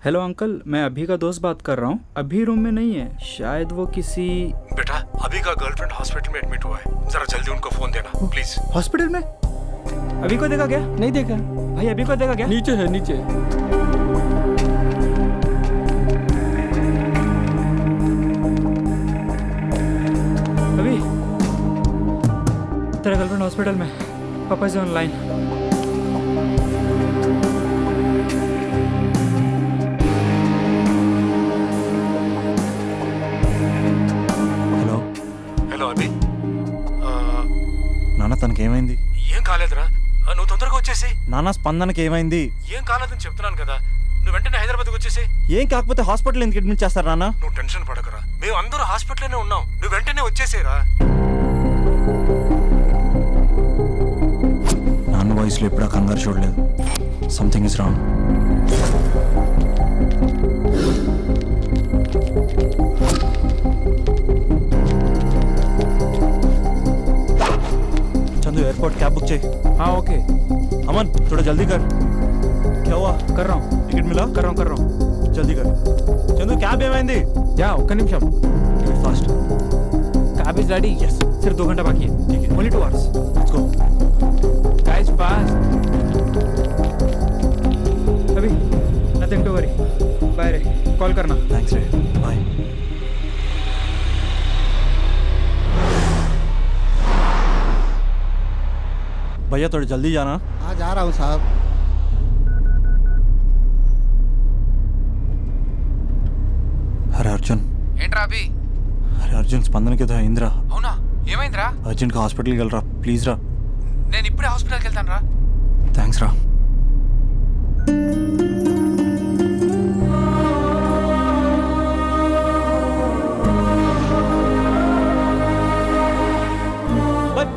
Hello uncle, मैं अभी का दोस्त बात कर रहा हूँ। अभी रूम में नहीं है, शायद वो किसी। बेटा, अभी का गर्लफ्रेंड हॉस्पिटल में एडमिट हुआ है, जरा जल्दी उनको फोन देना प्लीज। हॉस्पिटल में? अभी को देखा क्या? नहीं देखा भाई, अभी को देखा क्या? नीचे है नीचे। अभी तेरा गर्लफ्रेंड हॉस्पिटल में, पापा से ऑनलाइन। అభి, నాన్న తనకేమైంది? ఏం కాలేదురా, నువ్వు తొందరగా వచ్చేసి. నాన్న స్పందనకి ఏమైంది? ఏం కాలేదని చెప్తున్నాను కదా, నువ్వు వెంటనే హైదరాబాద్కి వచ్చేసి. ఏం కాకపోతే హాస్పిటల్ ఎందుకు అడ్మిట్ చేస్తారు నాన్న? నువ్వు టెన్షన్ పడకరా, మేము అందరూ హాస్పిటల్లోనే ఉన్నాం, నువ్వు వెంటనే వచ్చేసేరా. నాన్న వాయిస్లో ఎప్పుడా కంగారు చూడలేదు. Something is wrong. Chandu, airport cab book चाहिए। हाँ ओके। अमन, थोड़ा जल्दी कर। क्या हुआ? कर रहा हूँ। टिकट मिला? कर रहा हूँ। जल्दी कर। चंदू, कैब ఏమైంది? या ఒక్క నిమిషం। Fast. Cab is ready. Yes. सिर्फ 2 घंटा बाकी है। ठीक है। Only 2 hours. Let's go. Guys fast. अभी नथिंग टू वरी। बाय रे, कॉल करना। थैंक्स रे, बाय। भैया थोड़ा जल्दी जाना। हाँ जा रहा हूँ साहब। अरे अर्जुन। ఏంట్రా అభి? अरे अर्जुन, స్పందనకి ఏదో అయిందిరా. అవునా? ఏమైందిరా? అర్జెంట్గా హాస్పిటల్కి వెళ్ళరా ప్లీజ్ రా. నేను ఇప్పుడే హాస్పిటల్కి వెళ్తాను రా. థ్యాంక్స్ రా.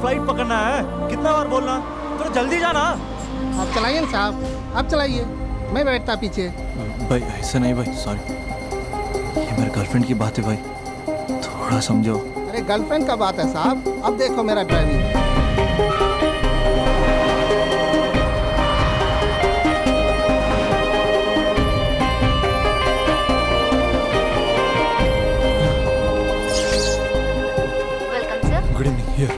फ्लाइट पकड़ना है, कितना बार बोलना, तो जल्दी जाना। आप चलाइए ना साहब, आप चलाइए, मैं बैठता पीछे। भाई ऐसा नहीं भाई, सॉरी, ये मेरे गर्लफ्रेंड की बात है भाई, थोड़ा समझो। अरे गर्लफ्रेंड का बात है साहब, अब देखो मेरा driving. Good evening. Here.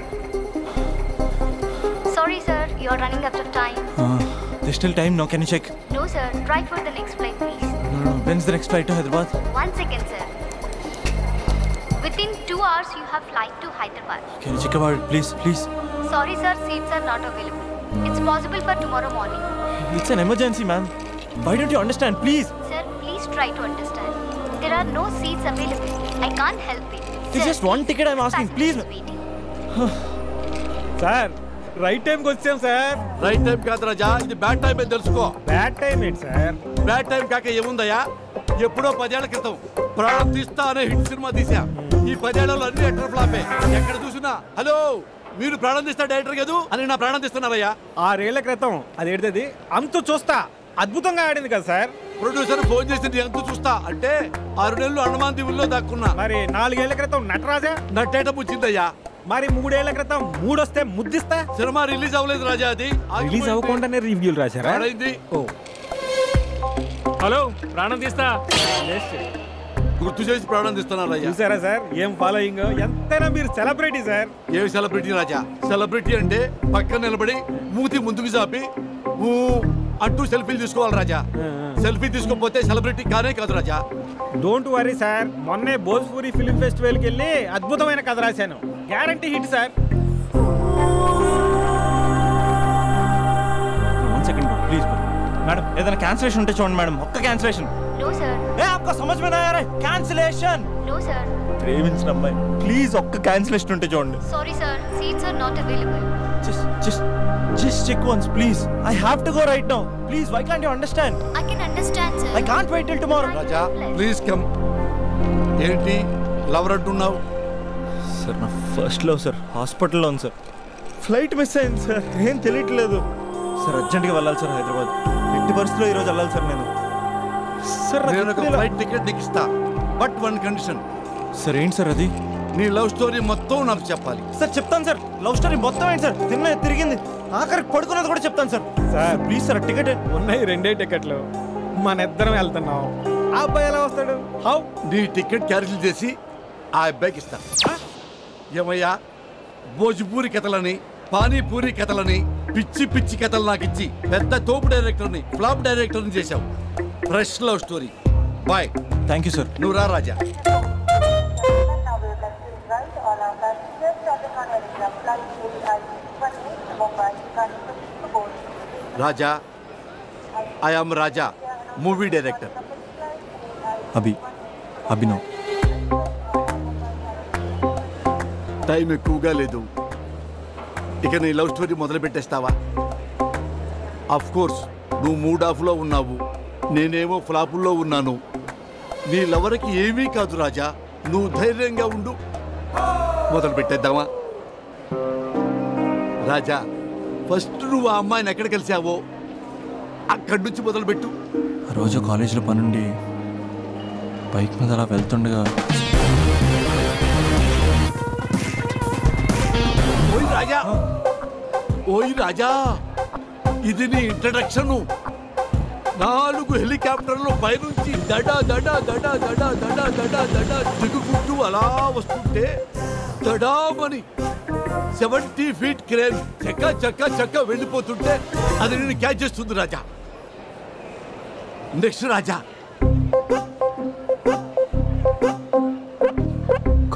Sorry sir, you are running out of time. There's still time now, can you check? No sir, try for the next flight please. No, when's the next flight to Hyderabad? 1 second sir. Within 2 hours you have flight to Hyderabad. Can you check about it, please, please? Sorry sir, seats are not available. It's possible for tomorrow morning. It's an emergency, ma'am. Why don't you understand, please? Sir, please try to understand. There are no seats available. I can't help it. It's just one ticket I'm asking, please. Sir right టైంకి వచ్చాం sir. Right time కాదు రాజా, ఇది bad time అని తెలుసుకో. Bad time ఏంటి sir? Bad time కాక ఏముందయ్యా, ఎప్పుడో 10 ఏళ్ల క్రితం ప్రాణం తీస్తా అనే హిట్ సినిమా తీసా. ఈ 10 ఏళ్లలో అన్ని ఎటర్ ఫ్లాపే. ఎక్కడ చూసినా హలో మీరు ప్రాణం తీస్తా డైరెక్టర్ కాదు అని నా ప్రాణం తీస్తున్నారయ్యా. 6 ఏళ్ల క్రితం అది ఏంటది అంతు చూస్తా అద్భుతంగా ఆడింది కదా సార్. ప్రొడ్యూసర్ ఫోన్ చేసి ఎంత చూస్తా అంటే 6 నెలలు అండమాన్ దీవుల్లో దాక్కున్నా. మరి 4 ఏళ్ల క్రితం నటరాజా నట్టేట ముచ్చిందయ్యా. మరి 3 ఏళ్ల క్రితం 3 వస్తే ముద్దిస్తా. సినిమా రిలీజ్ అవ్వలేదు రాజా, అది రిలీజ్ అవ్వకుండానే రివ్యూలు రాశారా? ఓ హలో, ప్రాణం తీస్తా గుర్తు చేసి ప్రాణం తీస్తున్నారయ్యా. చూసారా సార్ ఏం ఫాలోయింగ్? ఎంతైనా మీరు సెలబ్రిటీ సార్. ఏమి సెలబ్రిటీ రాజా? సెలబ్రిటీ అంటే పక్కన నిలబడి మూతి ముందుకు చాపి అంటూ సెల్ఫీలు తీసుకోవాలి రాజా. సెల్ఫీ తీసుకోకపోతే సెలబ్రిటీ కానే కాదు రాజా. డోంట్ వరీ సార్, మొన్నే భోజ్పూరి ఫిల్మ్ ఫెస్టివల్కి వెళ్ళి అద్భుతమైన కథ రాశాను, guarantee hit sir. One second, please. Madam, ఏదైనా క్యాన్సిలేషన్ ఉంటే చూడండి మేడం, ఒక్క క్యాన్సిలేషన్. No sir. ఏ आपको समझ में नहीं आ रहा है? कैंसिलेशन. No sir. ప్రేమించిన అమ్మాయి, ప్లీజ్ ఒక్క క్యాన్సిలేషన్ ఉంటే చూడండి. Sorry sir, seats are not available. Just check once, please. I have to go right now. Please, why can't you understand? I can understand sir. I can't wait till tomorrow. Raja please come. ఏంటి lover అంటున్నావు? Sir నా first love sir హాస్పిటల్లో ఉంది sir. Flight miss అయింది sir, ఏం తెలియట్లేదు sir. అర్జెంట్గా వెళ్ళాలి సార్ హైదరాబాద్. ఎట్టి పరిస్థితిలో ఈరోజు వెళ్ళాలి సార్ నేను. సార్ నేను ఒక ఫ్లైట్ టికెట్ నీకు ఇస్తా, బట్ 1 కండిషన్. సార్ ఏంటి సార్ అది? నీ లవ్ స్టోరీ మొత్తం నాకు చెప్పాలి. సార్ చెప్తాను సార్, లవ్ స్టోరీ మొత్తం ఏంటి సార్, తిన్న తిరిగింది ఆఖరికి పడుకున్నది కూడా చెప్తాను sir. Sir please sir ticket. ఉన్నాయి 2 టికెట్లు. మన ఇద్దరం వెళ్తున్నాం. ఆ అబ్బాయి ఎలా వస్తాడు? హౌ? నీ టికెట్ క్యాన్సిల్ చేసి ఆ అబ్బాయికి ఇస్తా. ఏమయ్యా, భోజ్పూరి కథలని, పానీపూరి కథలని, పిచ్చి పిచ్చి కథలు నాకు ఇచ్చి పెద్ద తోపు డైరెక్టర్ని, ఫ్లాప్ డైరెక్టర్ని చేశావు. Fresh love story. Boy. Thank you sir. నువ్వు రా Raja. Raja, I am Raja, movie director. Abhinav. Time ఎక్కువగా లేదు, ఇక నీ లవ్ స్టోరీ మొదలు పెట్టేస్తావా? అఫ్ కోర్స్ నువ్వు మూడ్ ఆఫ్లో ఉన్నావు, నేనేమో ఫ్లాపుల్లో ఉన్నాను. నీ లవర్కి ఏమీ కాదు రాజా, నువ్వు ధైర్యంగా ఉండు. మొదలు పెట్టేద్దామా? రాజా, ఫస్ట్ నువ్వు ఆ అమ్మాయిని ఎక్కడ కలిసావో అక్కడి నుంచి మొదలుపెట్టు. ఆ రోజు కాలేజీలో పనుండి బైక్ మీద అలా వెళ్తుండగా ఓయ్ రాజా, ఇది నీ ఇంట్రడక్షన్. 4 హెలికాప్టర్లు పైనుంచి దడ దడ దడ దడ దడ దడ దడ దిగుకుంటూ అలా వస్తుంటే దడామని 70 ఫీట్ క్రేన్ చక్క చక్క చక్క వెళ్ళిపోతుంటే అది నేను క్యాచ్ చేస్తుంది రాజా. నెక్స్ట్ రాజా.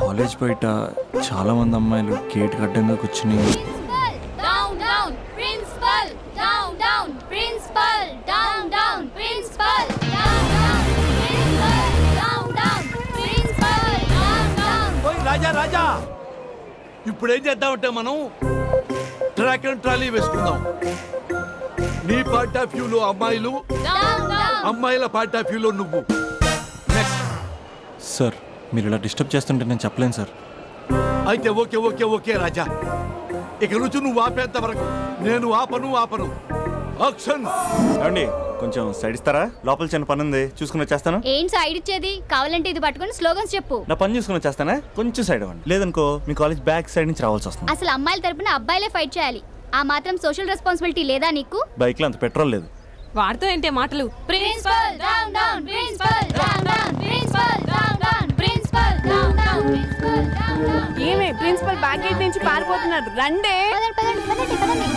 కాలేజ్ బయట చాలా మంది అమ్మాయిలు గేట్ అడ్డంగా కూర్చుని రాజా రాజా, ఇప్పుడు ఏం చేద్దామంటే మనం ట్రాక్ అండ్ ట్రాలీ వేసుకుందాం. నీ పార్ట్ ఆఫ్ వ్యూలో అమ్మాయిలు, అమ్మాయిల పార్ట్ ఆఫ్ వ్యూలో నువ్వు. నెక్స్ట్. సార్, మీరు ఇలా డిస్టర్బ్ చేస్తుంటే నేను చెప్పలేను సార్. అయితే ఓకే ఓకే ఓకే రాజా, ఇక నుంచి నువ్వు ఆపేంత వరకు నేను ఆపను. యాక్షన్. అండి, కొంచెం సైడ్ ఇస్తారా? లోపల చిన్న పని ఉంది, చూసుకుని వచ్చేస్తాను. ఏంటి సైడ్ ఇచ్చేది? కావాలంటే ఇది పట్టుకొని స్లోగన్స్ చెప్పు. నా పని చూసుకుని వచ్చేస్తానా? కొంచెం సైడ్ అవ్వండి, లేదనుకో మీ కాలేజ్ బ్యాక్ సైడ్ నుంచి రావాల్సి వస్తుంది. అసలు అమ్మాయిల తరపున అబ్బాయిలే ఫైట్ చేయాలి. ఆ మాత్రం సోషల్ రెస్పాన్సిబిలిటీ లేదా నీకు? బైక్ లో అంత పెట్రోల్ లేదు. వాడుతూ ఏంటే మాటలు? Principal down down, principal down down, principal down down, principal down down, principal down down. ఏమే ప్రిన్సిపల్ బ్యాక్ గేట్ నుంచి పారిపోతున్నారు, రండే. పదండి పదండి పదండి పదండి.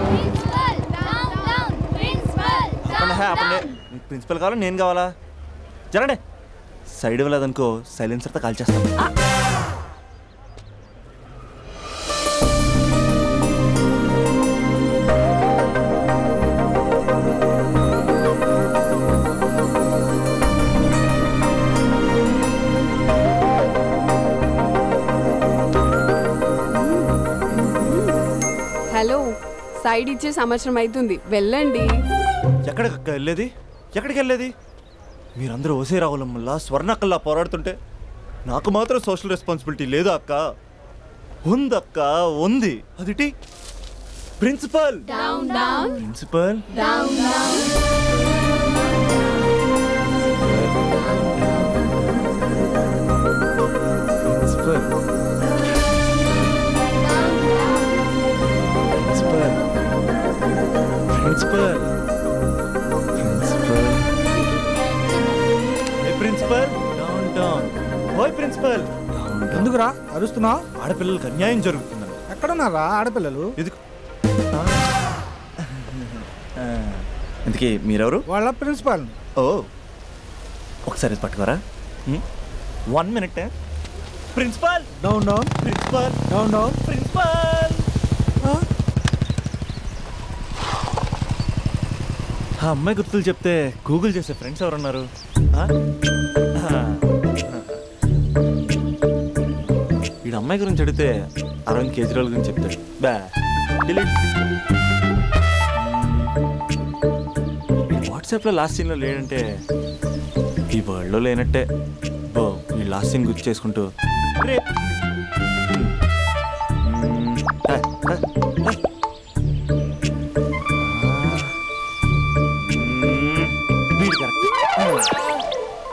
Principal down down, principal down down. మీకు ప్రిన్సిపల్ కావాలా నేను కావాలా? జరండి. సైడ్ ఇవ్వలేదనుకో సైలెన్సర్తో కాల్ చేస్తాను. హలో, సైడ్ ఇచ్చే సంవత్సరం అవుతుంది, వెళ్ళండి. ఎక్కడికి వెళ్ళేది? మీరందరూ ఓసే రావులమ్మల్లా స్వర్ణక్కల్లా పోరాడుతుంటే నాకు మాత్రం సోషల్ రెస్పాన్సిబిలిటీ లేదు అక్క. ఉందక్క, ఉంది. అదిటి principal principal principal principal down down. ఓయ్ ప్రిన్సిపల్, ఎందుకురా అరుస్తున్నావు? ఆడపిల్లలకు అన్యాయం జరుగుతుందని. ఎక్కడున్నారా ఆడపిల్లలు? ఇందుకే మీరెవరు? వాళ్ళ ప్రిన్సిపాల్. ఓ, ఒకసారి పట్టుకోరా. 1 minute. Principal down down, principal down down, principal. ఆ అమ్మాయి గుర్తులు చెప్తే గూగుల్ చేసే ఫ్రెండ్స్ ఎవరున్నారు? ఈ అమ్మాయి గురించి అడిగితే అరవింద్ కేజ్రీవాల్ గురించి చెప్తాడు. వాట్సాప్లో లాస్ట్ సీన్లో లేడంటే ఈ వరల్డ్లో లేనట్టే. బో, ఈ లాస్ట్ సీన్ గుర్తు చేసుకుంటూ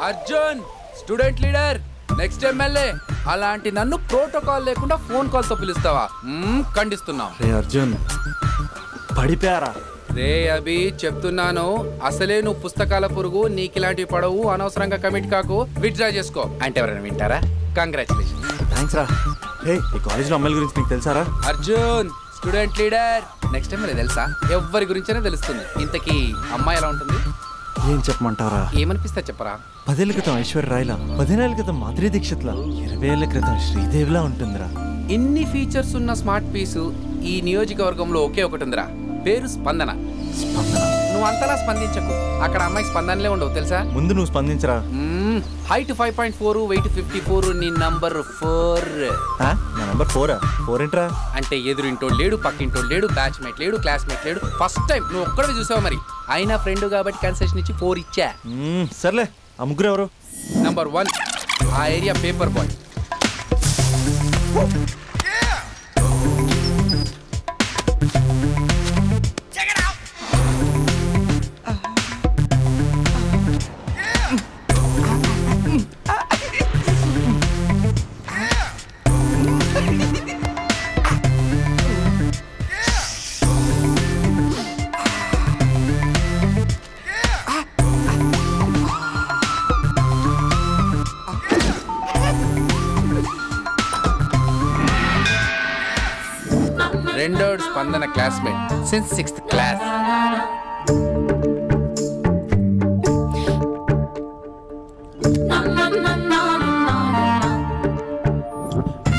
Arjun, student leader, next MLA. అలాంటి నన్ను ప్రోటోకాల్ లేకుండా ఫోన్ కాల్ తో పిలుస్తావా? ఖండిస్తున్నాం. రే అర్జున్, పడిపోయారా? రే అభి చెప్తున్నాను, అసలే నువ్వు పుస్తకాల పురుగు, నీకు ఇలాంటివి పడవు, అనవసరంగా కమిట్ కాకు, విత్డ్రా చేసుకో అంటే ఎవరైనా వింటారా? కంగ్రాచులేషన్. థ్యాంక్స్ రా. ఈ కాలేజ్లో అమ్మాయిల గురించి నీకు తెలుసారా? Arjun student leader, next time మరి తెలుసా? ఎవరి గురించైనా తెలుస్తుంది. ఇంతకీ అమ్మాయి ఎలా ఉంటుంది? ఏం చెప్పమంటారా? ఏమనిపిస్తా చెప్పరా? 10 ఏళ్ల క్రితం ఐశ్వర్య రాయ్లా, 15 ఏళ్ల క్రితం మాధురి దీక్షిత్లా, 20 ఏళ్ల క్రితం శ్రీదేవిలా ఉంటుందిరా. ఇన్ని ఫీచర్స్ ఉన్న స్మార్ట్ పీసు ఈ నియోజకవర్గంలో ఒకే ఒకటి ఉందిరా, పేరు స్పందన. నువ్వు అంతలా స్పందించకు, అక్కడ అమ్మాయి స్పందనలే ఉండవు తెలుసా. ముందు నువ్వు స్పందించరా. హైట్ 5.4, వెయిట్ 54, నీ నంబర్ 4. నా నంబర్ 4? 4 ఏంట్రా? అంటే ఎదురింటోడు లేడు, పక్కింటోడు లేడు, బ్యాచ్మేట్ లేడు, క్లాస్మేట్ లేడు. ఫస్ట్ టైం నువ్వు ఒక్కడే చూసావు, మరి అయినా ఫ్రెండ్ కాబట్టి కన్సెషన్ ఇచ్చి 4 ఇచ్చా. సర్లే, ఆ ముగ్గురు ఎవరు? నంబర్ 1 ఆ ఏరియా పేపర్ బాయ్. రెండోడ్ Spandana classmate since 6th class.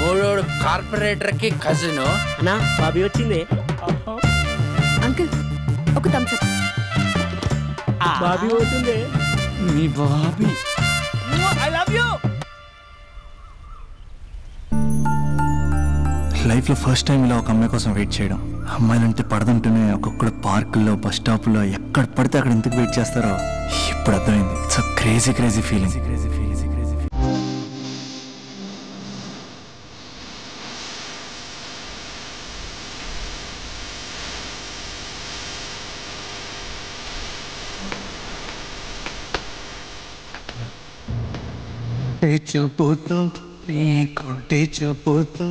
మూడోడు కార్పొరేటర్ కి కజిన్. నా బాబీ వచ్చింది. అంకుల్ ఒక థమ్స్ అప్. బాబీ పోతుంది. మీ బాబీ. I love you. లైఫ్లో ఫస్ట్ టైం ఇలా ఒక అమ్మాయి కోసం వెయిట్ చేయడం. అమ్మాయిలంటే పడదంటూనే ఒక్కొక్కడు పార్కుల్లో, బస్ స్టాప్లో ఎక్కడ పడితే అక్కడ ఎందుకు వెయిట్ చేస్తారో ఇప్పుడు అర్థమైంది. It's a crazy crazy feeling. చూపుతూ నీ కొంటి చూపుతూ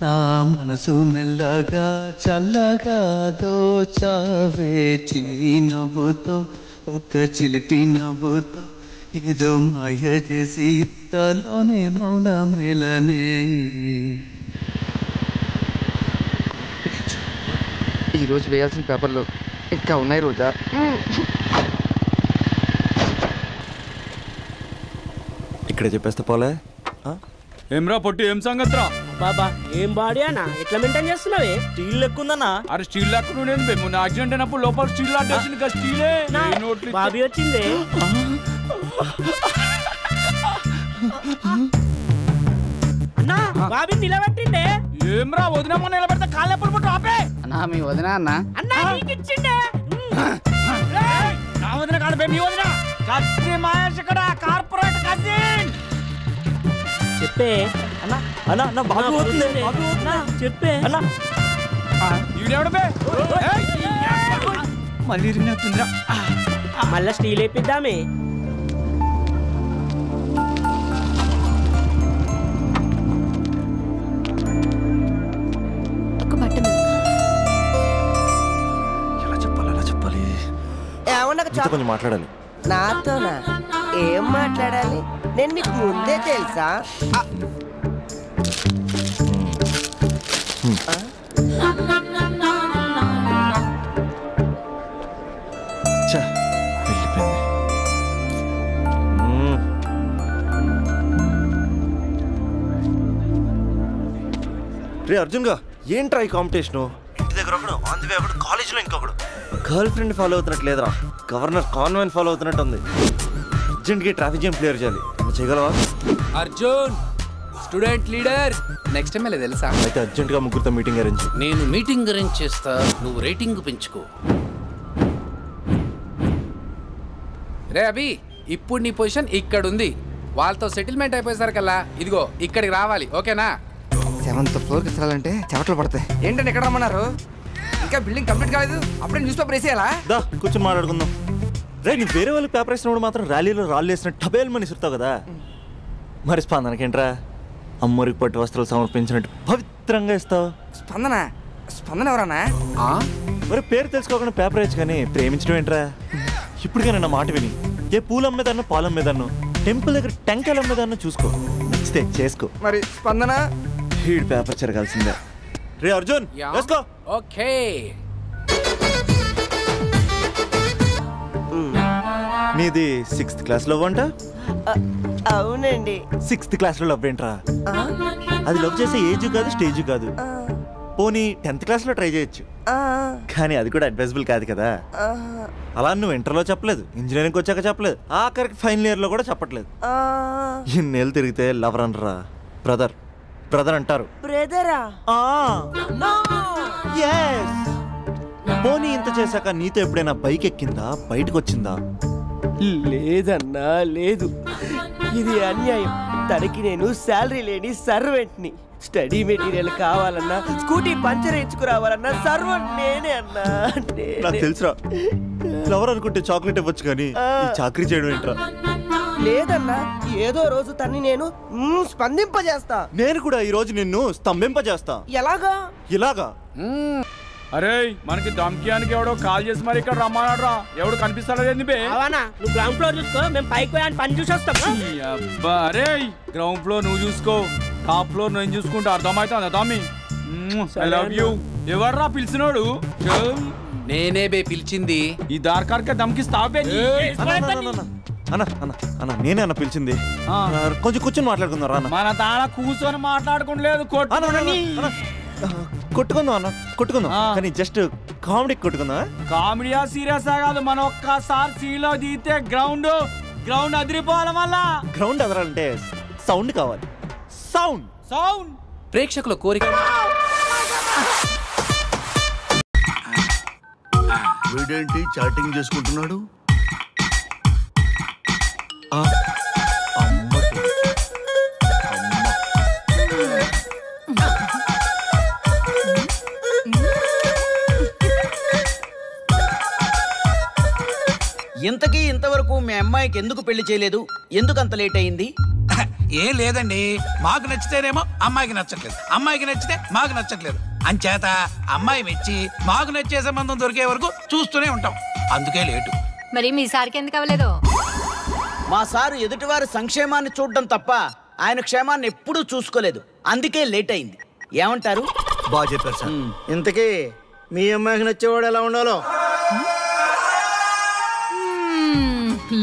నా మనసు మెల్లగా చల్లగా దోచావే. చిలి నవ్వుతో ఒక చిలిపి నవ్వుతో ఏదో మాయ చేసి తలోనే మెలనే. ఈరోజు వేయాల్సిన పేపర్లు ఇంకా ఉన్నాయి రోజా. ఇక్కడే చెప్పేస్తే పోలే. ఏమ్రా పొట్టి, ఏం సంగతిరా? బాబా ఏం బాడీ అన్నా, ఎట్లా మెయింటైన్ చేస్తున్నావే? స్టీల్ లెక్కుందన్నా. అరే స్టీల్ లెక్క మొన్న యాక్సిడెంట్ అయినప్పుడు లోపల స్టీల్ లాంటి ఇంకా స్టీలే. బాబీ వచ్చింది. అన్నా బాబీ నిలబెట్టిండే. ఏమ్రా వదినమ్మో నిలబెడితే కాళ్ళు ఎప్పుడు పుట్టు ఆపే. అన్నా మీ వదిన అన్న. అన్నా నీకు ఇచ్చిండే. నా వదిన కాదు బే, మీ వదిన. కత్తి మహేష్ ఇక్కడ కార్పొరేట్ కజిన్. చెప్పే అన్నా. అన్నా నా బాబు పోతుంది. చెప్పే అన్నా. మళ్ళీ ఇరిగినట్టుందిరా. మళ్ళా స్టీల్ వేపిద్దామే. ఎలా చెప్పాలి? కొంచెం మాట్లాడాలి. నాతోనా? ఏం మాట్లాడాలి? నేను మీకు ముందే తెలుసా? రే అర్జున్ గా, ఏంట్రా ఈ కాంపిటీషను? ఇంటి దగ్గర ఒకడు, ఆన్ ది వే ఒకడు, కాలేజీలో ఇంకొకడు. గర్ల్ ఫ్రెండ్ ఫాలో అవుతున్నట్టు లేదురా, గవర్నర్ కాన్వెంట్ ఫాలో అవుతున్నట్టు ఉంది. అర్జెంట్గా ట్రాఫిక్ జామ్ క్లియర్ చేయాలి. చేయగలవా? Arjun student leader, next time తెలుసా? అయితే అర్జెంట్గా ముగ్గురితో మీటింగ్ అరేంజ్. నేను మీటింగ్ అరేంజ్ చేస్తా, నువ్వు రేటింగ్ పెంచుకో. రే అభి, ఇప్పుడు నీ పొజిషన్ ఇక్కడ ఉంది. వాళ్ళతో సెటిల్మెంట్ అయిపోయేసరికల్లా ఇదిగో ఇక్కడికి రావాలి, ఓకేనా? 7th ఫ్లోర్కి ఎత్తాలంటే చెమటలు పడతాయి. ఏంటంటే ఎక్కడ రమ్మన్నారు? ఇంకా బిల్డింగ్ కంప్లీట్ కాలేదు, అప్పుడే న్యూస్ పేపర్ వేసేయాలా? దా కూర్చొని మాట్లాడుకుందాం. రే నీ వేరే వాళ్ళకి పేపర్ వేసినప్పుడు మాత్రం ర్యాలీలో రాళ్ళు వేసిన టబేల్మని ఇస్తావు కదా, మరి స్పందనకేంట్రా అమ్మరికి పట్టు వస్త్రాలు సమర్పించినట్టు పవిత్రంగా ఇస్తావు? స్పందన? స్పందన ఎవరన్నా? మరి పేరు తెలుసుకోకుండా పేపర్ వేయచ్చు కానీ ప్రేమించడం ఏంట్రా? ఇప్పటికైనా నా మాట విని ఏ పూలు అమ్మేదాన్నో పాలు అమ్మేదాన్నో టెంపుల్ దగ్గర టెంకాయలు అమ్మేదాన్నో చూసుకో, నచ్చితే చేసుకో. మరి స్పందన హీడ్ పేపర్ చెరగాల్సిందే. రే అర్జున్ వేసుకో. ఓకే. నీది 6th క్లాస్ లవ్ అంట? అవునండి. 6th క్లాస్ లో లవ్ ఏంట్రా? అది లవ్ చేసే ఏజ్ కాదు, స్టేజ్ కాదు. పోనీ 10th క్లాస్ లో ట్రై చేయొచ్చు, కానీ అది కూడా అడ్వైజబుల్ కాదు కదా. అలా నువ్వు ఇంటర్లో చెప్పలేదు, ఇంజనీరింగ్ వచ్చాక చెప్పలేదు, ఆఖరికి ఫైనల్ ఇయర్ లో కూడా చెప్పట్లేదు. ఇన్నేళ్ళు తిరిగితే లవర్ అనరా, బ్రదర్ బ్రదర్ అంటారు. బ్రదరా? పోనీ ఇంత చేశాక నీతో ఎప్పుడైనా బైక్ ఎక్కిందా, బయటకు వచ్చిందా? లేదన్నా, లేదు. ఇది అన్యాయం. తనకి నేను శాలరీ లేని సర్వెంట్ని. స్టడీ మెటీరియల్ కావాలన్నా, స్కూటీ పంచర్ వేయించుకురావాలన్నా సర్వెంట్ నేనే అన్నా. నాకు తెలుసురా, ఫ్లవర్ అనుకుంటే చాక్లెట్ ఇవ్వచ్చు కానీ చాకరీ చేయడం ఏంట్రా? లేదన్నా, ఏదో రోజు తన్ని నేను స్పందింపజేస్తా. నేను కూడా ఈ రోజు నిన్ను స్తంభింపజేస్తా. ఎలాగా? ఇలాగా? అరే మనకి దమ్కియానికి ఎవడో కాల్ చేసి మరి ఇక్కడ రమ్మన్నాడు రా. ఎవడు కనిపిస్తాడో బే? నువ్వు గ్రౌండ్ ఫ్లోర్ చూసుకో, మేము పైకి పోయి పని చూసి వస్తాం. అరే గ్రౌండ్ ఫ్లోర్ నువ్వు చూసుకో, టాప్ ఫ్లోర్ నేను చూసుకుంటే అర్థమవుతుందా తమ్మి? I love you. ఎవర్రా పిలిచినోడు? నేనే బే పిలిచింది. ఈ దార్కార్కే దమ్కిస్తావే? అన్న అన్న అన్న నేనే అన్న పిలిచింది. కొంచెం కూర్చొని మాట్లాడుకుందాం రా. మన తాళ కూర్చొని మాట్లాడుకోలేదు, కొట్టుకుందాం అన్న, కొట్టుకుందాం కానీ జస్ట్ కామెడీ కొట్టుకుందాం. కామెడీయా సీరియసా కాదు, మనం ఒక్కసారి సీలో దిగితే గ్రౌండ్ అదిరిపోవాలి. మళ్ళా గ్రౌండ్ అదరాలంటే సౌండ్ కావాలి. సౌండ్ సౌండ్ ప్రేక్షకుల కోరిక. వీడేంటి చాటింగ్ చేసుకుంటున్నాడు? ఇంతకీ ఇంతవరకు మీ అమ్మాయికి ఎందుకు పెళ్లి చేయలేదు? ఎందుకు అంత లేట్ అయింది? ఏం లేదండి, మాకు నచ్చితేనేమో అమ్మాయికి నచ్చట్లేదు, అమ్మాయికి నచ్చితే మాకు నచ్చట్లేదు. అంచేత అమ్మాయి మెచ్చి మాకు నచ్చే సంబంధం దొరికే వరకు చూస్తూనే ఉంటాం, అందుకే లేటు. మరి మీ సార్కి ఎందుకు అవ్వలేదు? మా సారు ఎదుటివారి సంక్షేమాన్ని చూడడం తప్ప ఆయన క్షేమాన్ని ఎప్పుడూ చూసుకోలేదు, అందుకే లేట్ అయింది. ఏమంటారు? బాగా చెప్పారు సార్. ఇంతకీ మీ అమ్మాయికి నచ్చేవాడు ఎలా ఉండాలో?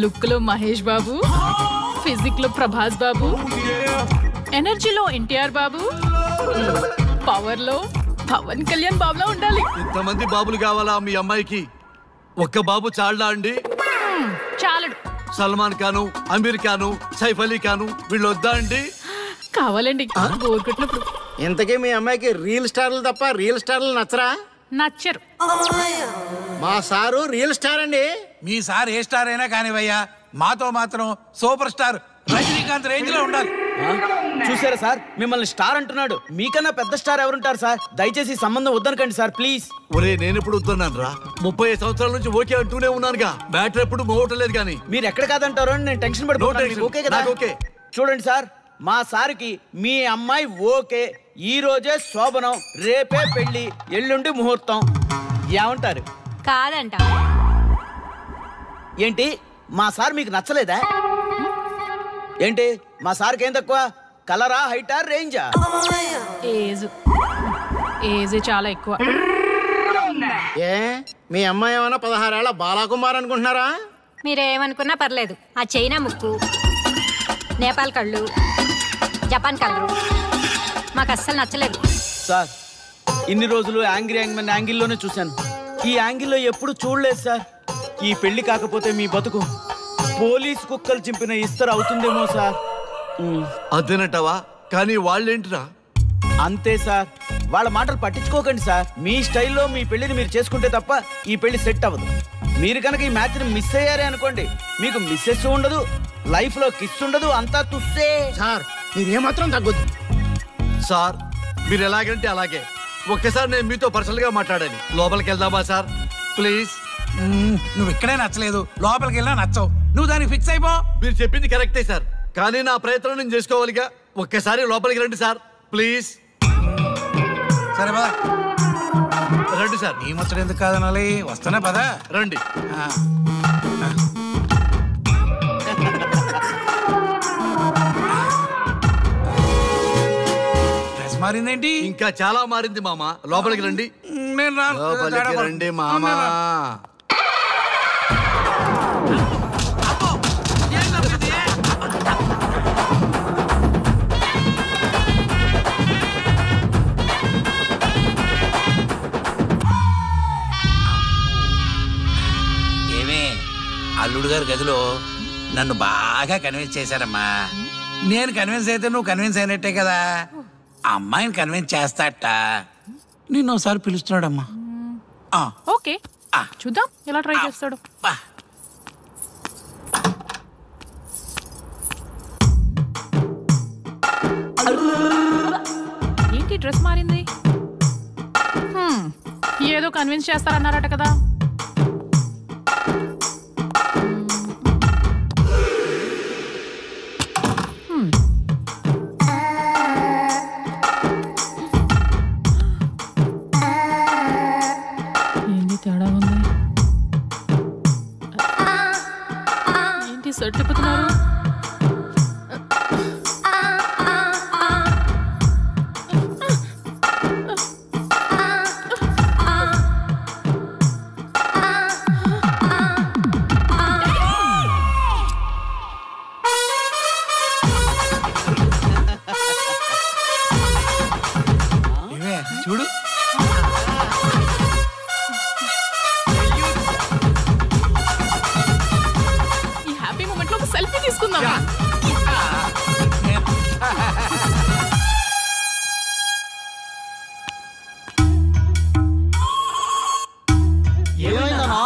లుక్ లో మహేష్ బాబు, ఫిజిక్ లో ప్రభాస్ బాబు, ఎనర్జీలో ఎన్టీఆర్ బాబు, పవర్ లో పవన్ కళ్యాణ్ బాబులా ఉండాలి. ఇంతమంది బాబులు కావాలా మీ అమ్మాయికి? ఒక్క బాబు చాళ్ళా అండి? చాలడు. సల్మాన్ ఖాను, అమీర్ ఖాను, సైఫ్ అలీ ఖాను వీళ్ళు వద్దా అండి? కావాలండి బోర్ కొట్టినప్పుడు. ఇంతకీ మీ అమ్మాయికి రియల్ స్టార్లు తప్ప రియల్ స్టార్లు నచ్చరా? నచ్చరు. మా సారు రియల్ స్టార్ అండి. మీ సార్ ఏ స్టార్ అయినా కానివయ్యా, మాతో మాత్రం సూపర్ స్టార్ రజనీకాంత్ రేంజ్ లో ఉండాలి. చూసారా సార్, మిమ్మల్ని స్టార్ అంటున్నాడు. మీకన్నా పెద్ద స్టార్ ఎవరుంటారు సార్? దయచేసి సంబంధం వద్దనకండి సార్ ప్లీజ్. ఒరే నేను ఎప్పుడు వస్తున్నాను రా, 35 సంవత్సరాల నుంచి ఓకే అంటూనే ఉన్నానుగా, బ్యాటరీ ఎప్పుడు మోగటలేదు. కానీ మీరు ఎక్కడ కాదంటారో అని నేను టెన్షన్ పడిపోతాను. ఓకే కదా? ఓకే. చూడండి సార్, మా సార్కి మీ అమ్మాయి ఓకే. ఈ రోజే శోభనం, రేపే పెళ్లి, ఎల్లుండి ముహూర్తం. ఏమంటారు? కాదంట. ఏంటి మా సార్ మీకు నచ్చలేదా? ఏంటి మా సార్కి ఏం తక్కువ? కలరా, హైటా, రేంజా? ఏజ్ చాలా ఎక్కువ. ఏ మీ అమ్మాయి ఏమైనా 16 ఏళ్ల బాలాకుమార్ అనుకుంటున్నారా? మీరేమనుకున్నా పర్లేదు. ఆ చైనా ముక్కు, నేపాల్ కళ్ళు, జపాన్ కలరు మాకు అస్సలు నచ్చలేదు సార్. ఇన్ని రోజులు యాంగిల్లోనే చూశాను, ఈ యాంగిల్లో ఎప్పుడు చూడలేదు సార్. ఈ పెళ్లి కాకపోతే మీ బతుకు పోలీస్ కుక్కలు చింపిన ఇస్తరు అవుతుందేమో సార్. అదేనటవా? కానీ వాళ్ళేంటిరా? అంతే సార్, వాళ్ళ మాటలు పట్టించుకోకండి సార్. మీ స్టైల్లో మీ పెళ్లిని మీరు చేసుకుంటే తప్ప ఈ పెళ్లి సెట్ అవ్వదు. మీరు కనుక ఈ మ్యాచ్ని మిస్ అయ్యారే అనుకోండి, మీకు మిస్సెస్ ఉండదు, లైఫ్ లో కిస్ ఉండదు, అంతా తుస్సే. Sir మీరేమాత్రం తగ్గొద్దు sir. మీరు ఎలాగంటే అలాగే. ఒక్కసారి నేను మీతో పర్సనల్ గా మాట్లాడాలి. లోపలికి వెళ్దామా సార్ ప్లీజ్? నువ్వు ఇక్కడే నచ్చలేదు, లోపలికి వెళ్ళినా నచ్చవు. నువ్వు దానికి ఫిక్స్ అయిపో. మీరు చెప్పింది కరెక్టే సార్, కానీ నా ప్రయత్నం నేను చేసుకోవాలిగా. ఒక్కసారి లోపలికి రండి సార్ ప్లీజ్. సరే బా. రండి సార్. నీ ముచ్చట ఎందుకు కాదనాలి, వస్తానే పదా. రండి. డ్రెస్ మారిందేంటి? ఇంకా చాలా మారింది మామ. లోపలికి రండి. నేను లోపలికి రండి మామ. అల్లుడు గారి గదిలో నన్ను బాగా కన్విన్స్ చేశారమ్మా. నేను కన్విన్స్ అయితే నువ్వు కన్విన్స్ అయినట్టే కదా. అమ్మాయిని కన్విన్స్ చేస్తాట. నిన్ను ఒకసారి పిలుస్తున్నాడమ్మా. ఓకే, చూద్దాం ఎలా ట్రై చేస్తాడు. ఏంటి డ్రెస్ మారింది? ఏదో కన్విన్స్ చేస్తారన్నారట కదా. తిప్పుతున్నారు. చూడు సెల్ఫీ తీసుకుందాం. ఏమైందన్నా?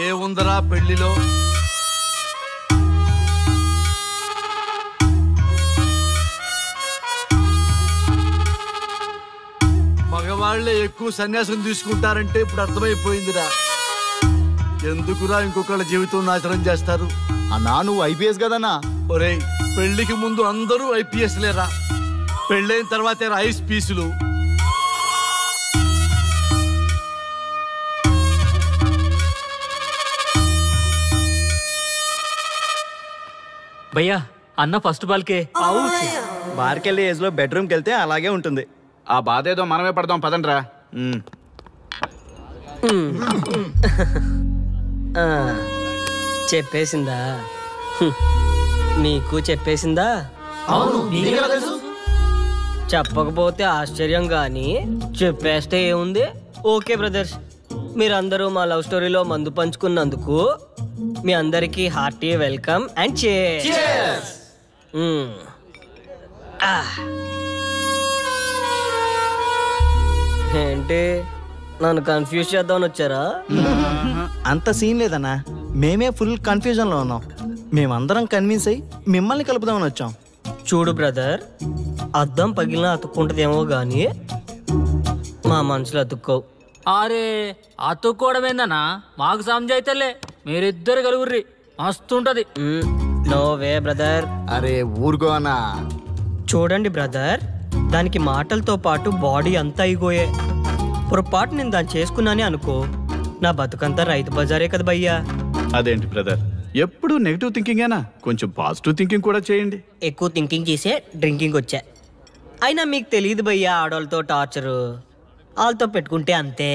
ఏముందరా పెళ్లిలో? మగవాళ్లే ఎక్కువ సన్యాసం తీసుకుంటారంటే ఇప్పుడు అర్థమైపోయిందిరా. ఎందుకురా ఇంకొకళ్ళ జీవితం నాశనం చేస్తారు? అన్నా నువ్వు ఐపీఎస్ కదన్నా. ఒరేయ్, పెళ్లికి ముందు అందరూ ఐపీఎస్ లేరా, పెళ్ళైన తర్వాతే ఐస్ పీసులు. భయ్యా అన్న ఫస్ట్ బాల్కే. బార్కెళ్ళి ఏజ్ లో బెడ్రూమ్కి వెళ్తే అలాగే ఉంటుంది. ఆ బాధ ఏదో మనమే పడదాం పదండ్రా. చెప్పేసిందా? నీకు చెప్పేసిందా? చెప్పకపోతే ఆశ్చర్యం గాని చెప్పేస్తే ఏముంది. ఓకే బ్రదర్స్, మీరందరూ మా లవ్ స్టోరీలో మందు పంచుకున్నందుకు మీ అందరికీ హార్టీ వెల్కమ్ అండ్ cheers. ఏంటి నన్ను కన్ఫ్యూజ్ చేద్దామని వచ్చారా? అంత సీన్ లేదన్నా, మేమే ఫుల్ కన్ఫ్యూజన్ లో ఉన్నాం. మేమందరం కన్విన్స్ అయ్యి మిమ్మల్ని కలుపుదామని వచ్చాం. చూడు బ్రదర్, అద్దం పగిలినా అతుక్కుంటదేమో గాని మా మనసులో అతుక్కోవు. అరే అతుక్కోవడమేందన్నా, మాకు సమజైతేలే, మీరిద్దరు కలుగుర్రి మస్తుంటది. No way brother. అరే ఊరుకో అన్నా. చూడండి బ్రదర్, దానికి మాటలతో పాటు బాడీ అంతా అయిపోయే. పొరపాటు నేను దాన్ని చేసుకున్నానే అనుకో, నా బతుకంతా రైతు బజారే కదా భయ్యా. అదేంటి బ్రదర్, ఎప్పుడు నెగిటివ్ థింకింగేనా? కొంచెం పాజిటివ్ థింకింగ్ కూడా చేయండి. ఎక్కువ థింకింగ్ చేసే డ్రింకింగ్ వచ్చా. అయినా మీకు తెలియదు భయ్యా ఆడవాళ్ళతో టార్చరు. వాళ్ళతో పెట్టుకుంటే అంతే.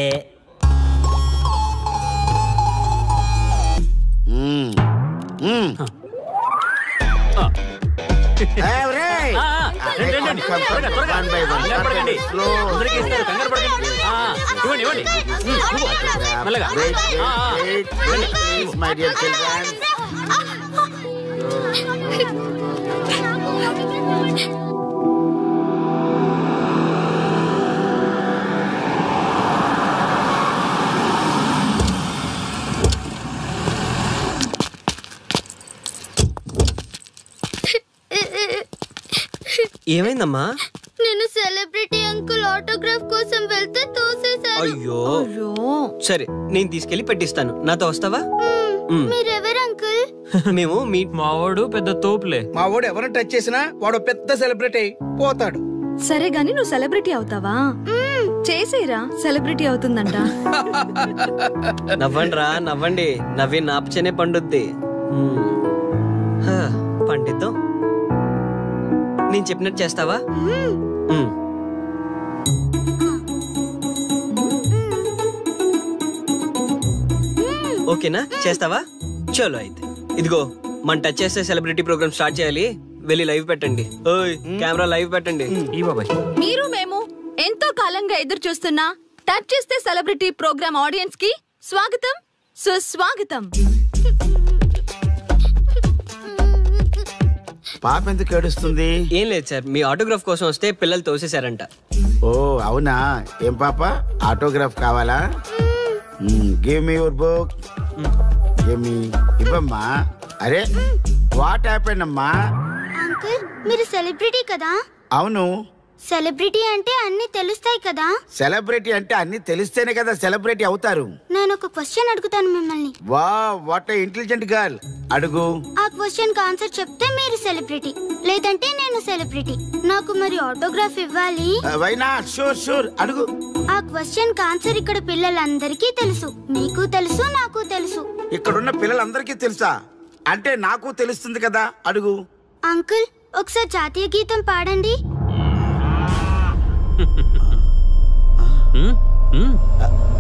ఏమైందమ్మా? నేను సెలబ్రిటీ అంకుల్ ఆటోగ్రాఫ్ కోసం వెళ్తే తోసేశారు. అయ్యో, సరే నేను తీసుకెళ్లి పెట్టిస్తాను. నాతో వస్తావా? మీరెవరు అంకుల్? మేము మీ మావాడు పెద్ద తోపులే. మా వాడు ఎవరిని టచ్ చేసినా వాడు పెద్ద సెలబ్రిటీ పోతాడు. సరే గాని నువ్వు సెలబ్రిటీ అవుతావా? చేసేరా, సెలబ్రిటీ అవుతుందంట. నవ్వండిరా నవ్వండి, నవ్వి నాపచనే పండుద్ది. పండిద్దాం. నేను చెప్పినట్టు చేస్తావా? ఓకేనా, చేస్తావా? చలో అయితే ఇదిగో మన టచ్ చేస్తే సెలబ్రిటీ ప్రోగ్రామ్ స్టార్ట్ చేయాలి. వెళ్ళి లైవ్ పెట్టండి. ఓయ్ కెమెరా లైవ్ పెట్టండి. ఈ బాబాయ్ మీరు మేము ఎంతో కాలంగా ఎదురు చూస్తున్న టచ్ చేస్తే సెలబ్రిటీ ప్రోగ్రామ్ ఆడియన్స్ కి స్వాగతం, సుస్వాగతం. పాప ఎందుకు ఏడుస్తుంది? ఏం లేదు సార్, మీ ఆటోగ్రాఫ్ కోసం వస్తే పిల్లలు తోసేశారంట. ఓ అవునా? ఏం పాప ఆటోగ్రాఫ్ కావాలా? Give me your book. ఇవ్వమ్మా. అరే వాట్ హ్యాపెండ్ అమ్మా? అంకుల్ మీరు సెలబ్రిటీ కదా? అవును. సెలబ్రిటీ అంటే అన్ని తెలుస్తాయి కదా? సెలబ్రిటీ అంటే అన్ని తెలిస్తేనే కదా సెలబ్రిటీ అవుతారు. నేను ఒక క్వశ్చన్ అడుగుతాను మిమ్మల్ని. Wow what a intelligent girl. అడుగు. ఆ క్వశ్చన్ కి ఆన్సర్ చెప్తే మీరు సెలబ్రిటీ, లేదంటే నేను సెలబ్రిటీ. నాకు మరి ఆటోగ్రాఫ్ ఇవ్వాలి. Why not? షూర్ షూర్, అడుగు. ఆ క్వశ్చన్ కి ఆన్సర్ ఇక్కడ పిల్లలందరికీ తెలుసు, మీకు తెలుసు, నాకు తెలుసు. ఇక్కడున్న పిల్లలందరికీ తెలుసా? అంటే నాకు తెలుస్తుంది కదా. అడుగు. అంకుల్ ఒకసారి జాతీయ గీతం పాడండి.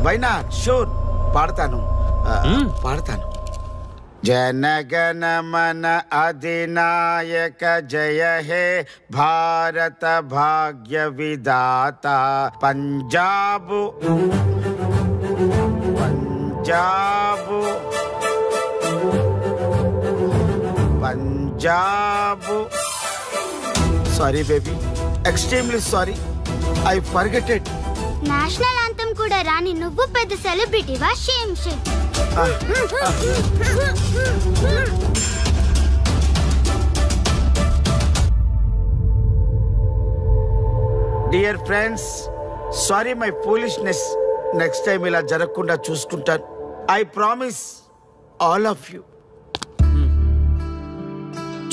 Why not? షూర్ పాడతాను. జనగణ మన అధినాయక జయ హే భారత భాగ్య విధాత. Punjab Punjab Punjab. Sorry baby, extremely sorry, I forget it. National anthem కూడా రాని నువ్వు పెద్ద సెలబ్రిటీవా? Shame shame. Dear friends, sorry my foolishness. Next time ఇలా జరగకుండా చూసుకుంటాను. I promise all of you.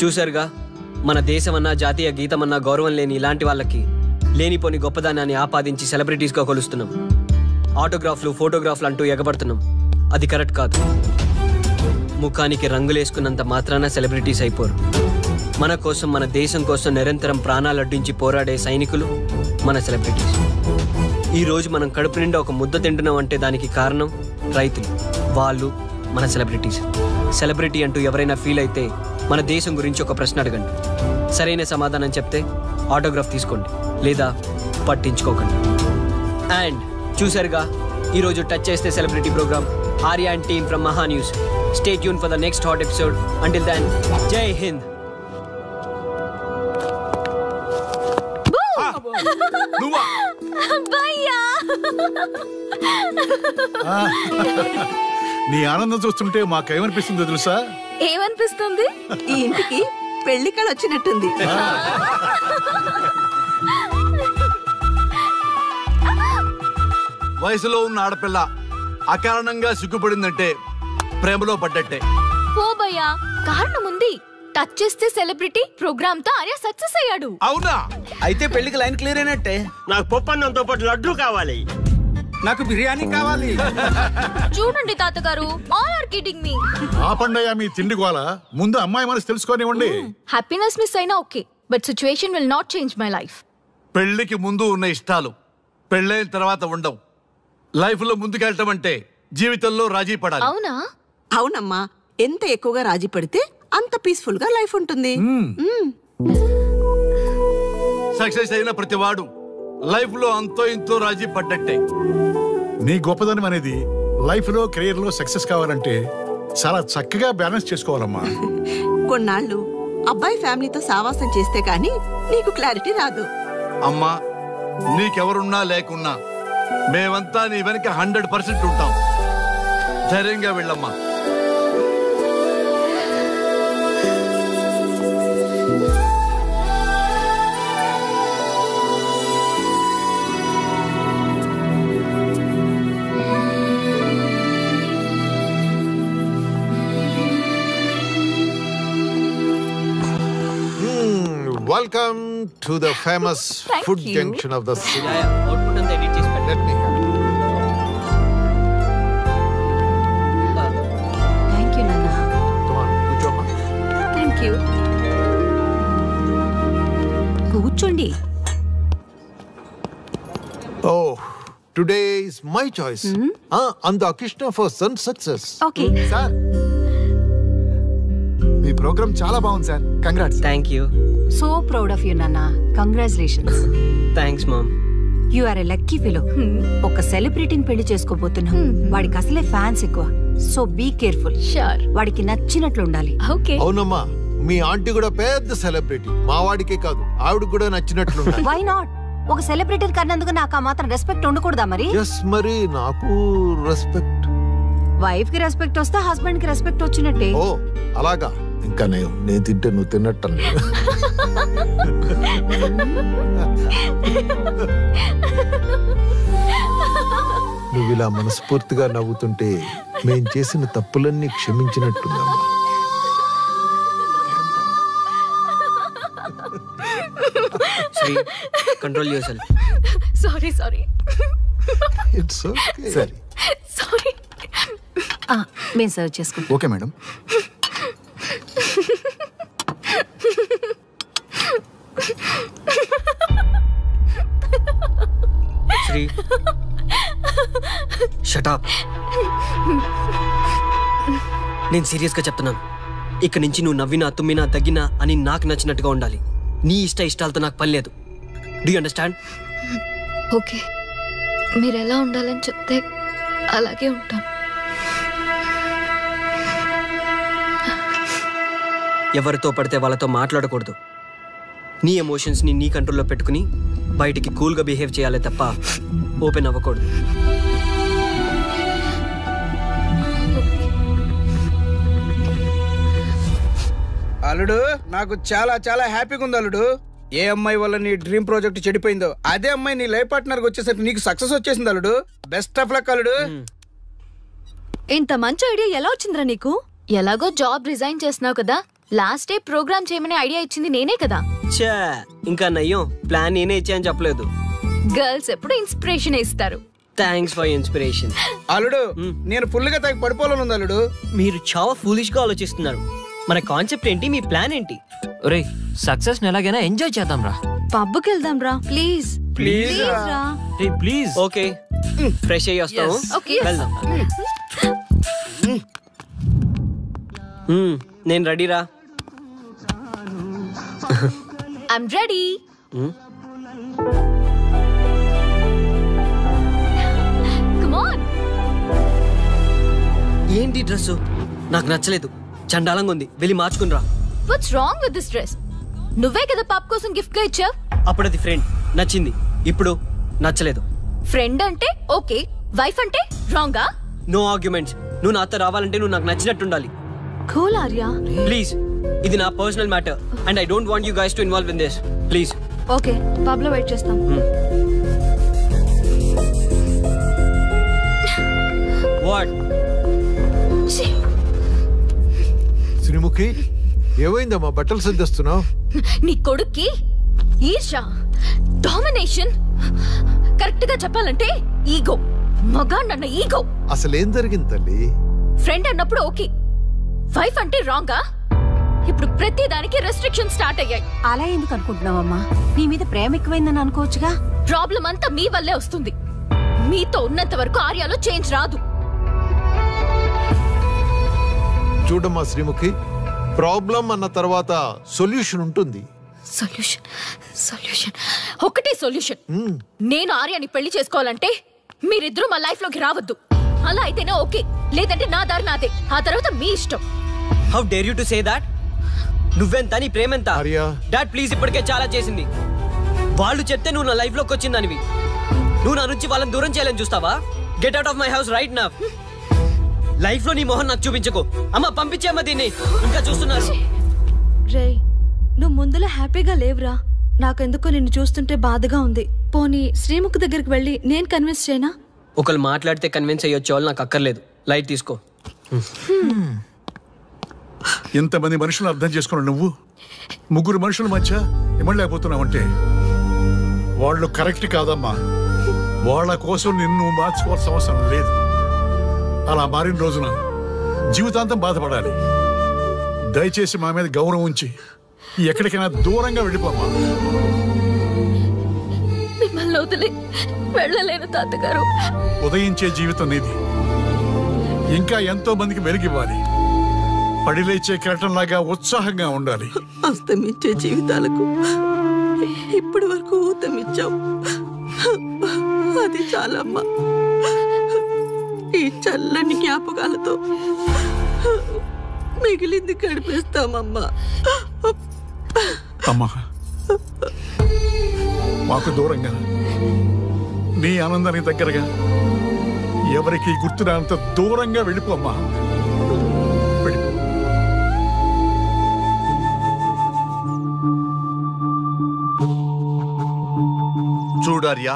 చూసారుగా, మన దేశమన్నా జాతీయ గీతమన్నా గౌరవం లేని ఇలాంటి వాళ్ళకి లేనిపోని గొప్పదానాన్ని ఆపాదించి సెలబ్రిటీస్గా కొలుస్తున్నాం. ఆటోగ్రాఫ్లు ఫోటోగ్రాఫ్లు అంటూ ఎగబడుతున్నాం. అది కరెక్ట్ కాదు. ముఖానికి రంగులేసుకున్నంత మాత్రాన సెలబ్రిటీస్ అయిపోరు. మన కోసం, మన దేశం కోసం నిరంతరం ప్రాణాలు అడ్డించి పోరాడే సైనికులు మన సెలబ్రిటీస్. ఈరోజు మనం కడుపు నిండా ఒక ముద్ద తింటున్నాం అంటే దానికి కారణం రైతులు. వాళ్ళు మన సెలబ్రిటీస్. సెలబ్రిటీ అంటూ ఎవరైనా ఫీల్ అయితే మన దేశం గురించి ఒక ప్రశ్న అడగండి. సరైన సమాధానం చెప్తే ఆటోగ్రాఫ్ తీసుకోండి, లేదా పట్టించుకోకండి. అండ్ చూసారుగా, ఈరోజు టచ్ చేస్తే celebrity program. Arya and team from Maha news. Stay tune for the next hot episode. Until then, Jai Hind. నీ ఆనందం చూస్తుంటే మాకేమనిపిస్తుందో తెలుసా? ఏమనిపిస్తుంది? ఈ ఇంటికి పెళ్లి కళ వచ్చినట్టుంది. వయసులో ఉన్న ఆడపిల్ల అకారణంగా సిగ్గుపడిందంటే ప్రేమలో పడ్డట్టే. ఓ భయ్యా, కారణం ఉంది. టచ్ చేస్తే సెలబ్రిటీ ప్రోగ్రామ్ తో ఆర్య సక్సెస్ అయ్యాడు. అవునా? అయితే పెళ్లికి లైన్ క్లియర్ అయినట్టే. నాకు పప్పన్నంతో పాటు లడ్డు కావాలి. నాకు బిర్యానీ కావాలి. చూడండి తాతగారు, ఆల్ ఆర్ కిడింగ్ మీ. ఆపండయ్యా మీ తిండి గోల. ముందు అమ్మాయి మనసు తెలుసుకోనివ్వండి. హ్యాపీనెస్ మిస్ అయినా okay, but situation will not change my life. పెళ్లికి ముందు ఉన్న ఇష్టాలు పెళ్ళైన తర్వాత ఉండవు. లైఫ్ లో ముందుకెళ్ళటం అంటే జీవితంలో రాజీ పడాలి. అవునా? అవునమ్మా, ఎంత ఎక్కువగా రాజీ పడితే అంత పీస్ఫుల్ గా లైఫ్ ఉంటుంది. సక్సెస్ అయిన ప్రతి వాడు లైఫ్ లో అంతో ఇంతో రాజీ పడ్డట్టే. నీ గొప్పదనం అనేది లైఫ్ లో, కెరీర్ లో సక్సెస్ కావాలంటే చాలా చక్కగా బ్యాలెన్స్ చేసుకోవాలమ్మా. కొన్నాళ్ళు అబ్బాయి ఫ్యామిలీతో సావాసం చేస్తే గానీ నీకు క్లారిటీ రాదు. అమ్మా, నీకెవరున్నా లేకున్నా మేమంతా నీ వెనక 100% ఉంటాం. ధైర్యంగా వెళ్ళమ్మా. Welcome to the famous food junction of the city. Output and edit chesi pettu. Let me have it. Thank you, Nana. Come on, కూర్చోమ్మా. Thank you. కూర్చోండి. Oh, today is my choice. And the Krishna for son success. Okay. Sir. Me programme చాలా బాగుంది sir. Congrats. Thank you. So proud of you, Nana. Congratulations. Thanks, mom. You are a lucky fellow. ఒక సెలబ్రిటీని పెళ్లి చేసుకోబోతున్నా. వాడికి అసలే fans ఎక్కువ. So be careful. Sure. వాడికి నచ్చినట్లు ఉండాలి. ఓకే. అవునమ్మా, మీ ఆంటీ కూడా పెద్ద సెలబ్రిటీ. మా వాడికే కాదు, ఆవిడకి కూడా నచ్చినట్లు ఉండాలి. Why not? ఒక సెలబ్రిటీ కన్నందుకు నాకు ఆ మాత్రం రెస్పెక్ట్ ఉండకూడదా మరి? ఎస్, మరి నాకు రెస్పెక్ట్. వైఫ్ కి రెస్పెక్ట్ వస్తే హస్బెండ్ కి రెస్పెక్ట్ వచ్చినట్టే. ఓ అలాగా. ఇంకా నేను తింటే నువ్వు తిన్నట్టు. నువ్వు ఇలా మనస్ఫూర్తిగా నవ్వుతుంటే మేం చేసిన తప్పులన్నీ క్షమించినట్టుందమ్మా. Sri, control yourself. Sorry. It's okay. సరే. సారీ. మేము సర్వ్ చేసుకుంటాం. Okay madam. Sri, shut up. నేను సీరియస్గా చెప్తున్నాను. ఇక్కడి నుంచి నువ్వు నవ్వినా తుమ్మినా తగ్గినా అని నాకు నచ్చినట్టుగా ఉండాలి. నీ ఇష్టాలతో నాకు పని లేదు. Do you understand? ఓకే, మీరు ఎలా ఉండాలని చెప్తే అలాగే ఉంటాను. ఎవరితో పడితే వాళ్ళతో మాట్లాడకూడదు. నీ ఎమోషన్స్ని నీ కంట్రోల్లో పెట్టుకుని బయటికి కూల్గా బిహేవ్ చేయాలి తప్ప ఓపెన్ అవ్వకూడదు. అల్లుడు, నాకు చాలా చాలా హ్యాపీగా ఉంది అల్లుడు. ఏ అమ్మాయి వల్ల నీ డ్రీమ్ ప్రాజెక్ట్ చెడిపోయిందో అదే అమ్మాయి నీ లైఫ్ పార్ట్నర్ వచ్చేసరికి నీకు సక్సెస్ వచ్చేసింది అల్లుడు. బెస్ట్ ఆఫ్ లక్ అల్లుడు. ఇంత మంచి ఐడియా ఎలా వచ్చిందిరా నీకు? ఎలాగో జాబ్ రిజైన్ చేస్తున్నావు కదా, లాస్ట్ డే ప్రోగ్రామ్ చేయమనే ఐడియా ఇచ్చింది నేనే కదా. చా, ఇంకా నయ్యం, ప్లాన్ నేనే ఇచ్చాయని చెప్పలేదు. గర్ల్స్ ఎప్పుడు ఇన్స్పిరేషన్ ఇస్తారు. Thanks for inspiration. అల్లుడు, నేను ఫుల్ గా తగ్గి పడిపోవాలని ఉంది అల్లుడు. మీరు చాలా ఫూలిష్ గా ఆలోచిస్తున్నారు. మన కాన్సెప్ట్ ఏంటి, మీ ప్లాన్ ఏంటి? ఒరేయ్, సక్సెస్ ని ఎలాగైనా ఎంజాయ్ చేద్దాం రా. పబ్కి వెళ్దాం రా ప్లీజ్. ప్లీజ్ రా. ప్లీజ్. ఓకే, ఫ్రెష్ అయ్యి వస్తాము. వెళ్దాం. నేను రెడీ రా. I'm ready. Come on. ఏంటి డ్రెస్? నాకు నచ్చలేదు, చండాలంగా ఉంది. వెళ్ళి మార్చుకుని రా. What's wrong with this dress? నువ్వే కదా పాప్ కోసం గిఫ్ట్ గా ఇచ్చావు. అప్పుడు అది ఫ్రెండ్, నచ్చింది. ఇప్పుడు నచ్చలేదు. ఫ్రెండ్ అంటే ఓకే, వైఫ్ అంటే రాంగా? No arguments. నువ్వు నాతో రావాలంటే నువ్వు నాకు నచ్చినట్టు ఉండాలి. కూల్ ఆర్యా. ప్లీజ్, ఇది నా personal matter and I don't want you guys to involve in this. Please. Okay, pub లో వెయిట్ చేస్తాం. వాట్? శ్రీముఖి, ఏమైందమ్మా? బట్టలు సర్దిస్తున్నావు? నీ కొడుక్కి ఈర్ష, డామినేషన్, కరెక్ట్ గా చెప్పాలంటే ఈగో. మగాండన్న ఈగో. అసలేం జరిగింది తల్లి? ఫ్రెండ్ అన్నప్పుడు ఓకే, వైఫ్ అంటే రాంగా? ఇప్పుడు ప్రతి దానికి రెస్ట్రిక్షన్ స్టార్ట్ అయ్యాయి. అలా ఎందుకు అనుకుంటున్నావమ్మా? నీ మీద ప్రేమ ఎక్కువైందని అనుకోవచ్చుగా. ప్రాబ్లం అంతా మీ వల్లే వస్తుంది. మీతో ఉన్నంత వరకు ఆర్యాలో చేంజ్ రాదు. చూడమ్మా శ్రీముఖి, ప్రాబ్లం అన్న తర్వాత సొల్యూషన్ ఉంటుంది. సొల్యూషన్ ఒకటే సొల్యూషన్. నేను ఆర్యాని పెళ్లి చేసుకోవాలంటే మీరిద్దరూ మా లైఫ్ లోకి రావద్దు. అలా అయితేనే ఓకే, లేదంటే నా దారి నాదే. ఆ తర్వాత మీ ఇష్టం. How dare you to say that? నువ్వెంత, నీ ప్రేమెంత? డాడ్ ప్లీజ్, ఇప్పటికే చాలా చేసింది. వాళ్ళు చెప్తే నువ్వు నా లైఫ్ లోకి వచ్చిందానివి. నువ్వు నా నుంచి వాళ్ళని దూరం చేయాలని చూస్తావా? Get out of my house right now. Life లో నీ మొహం నాకు చూపించకు. అమ్మ పంపించేమ్మా దీన్ని, ఇంకా చూస్తున్నారు. రే, నువ్వు ముందులో హ్యాపీగా లేవురా. నాకెందుకో నిన్ను చూస్తుంటే బాధగా ఉంది. పోనీ శ్రీముఖ్ దగ్గరికి వెళ్ళి నేను కన్విన్స్ చేయనా? ఒకళ్ళు మాట్లాడితే కన్విన్స్ అయ్యొచ్చే వాళ్ళు నాకు అక్కర్లేదు. లైట్ తీసుకో. ఎంతమంది మనుషులు అర్థం చేసుకున్నావు నువ్వు? ముగ్గురు మనుషుల మధ్య ఇమ్మలేకపోతున్నావంటే వాళ్ళు కరెక్ట్ కాదమ్మా. వాళ్ళ కోసం నిన్ను మార్చుకోవాల్సిన అవసరం లేదు. అలా మారిన రోజున జీవితాంతం బాధపడాలి. దయచేసి మా మీద గౌరవం ఉంచి ఎక్కడికైనా దూరంగా వెళ్ళిపోమ్మా. మిమ్మల్ని వదిలి వెళ్ళలేను తాతగారు. ఉదయించే జీవితం నీది. ఇంకా ఎంతో మందికి వెలుగివ్వాలి. పడిలేచే కెరటంలాగా ఉత్సాహంగా ఉండాలి. అస్తమించే జీవితాలకు ఇప్పటి వరకు ఊతమిచ్చావు. అది చాలమ్మా. ఈ చల్లని జ్ఞాపకాలతో మిగిలింది గడిపేస్తామమ్మా. అమ్మా, మాకు దూరంగా నీ ఆనందానికి దగ్గరగా ఎవరికి గుర్తురానంత దూరంగా వెళ్ళిపోమ్మా. చూడార్యా,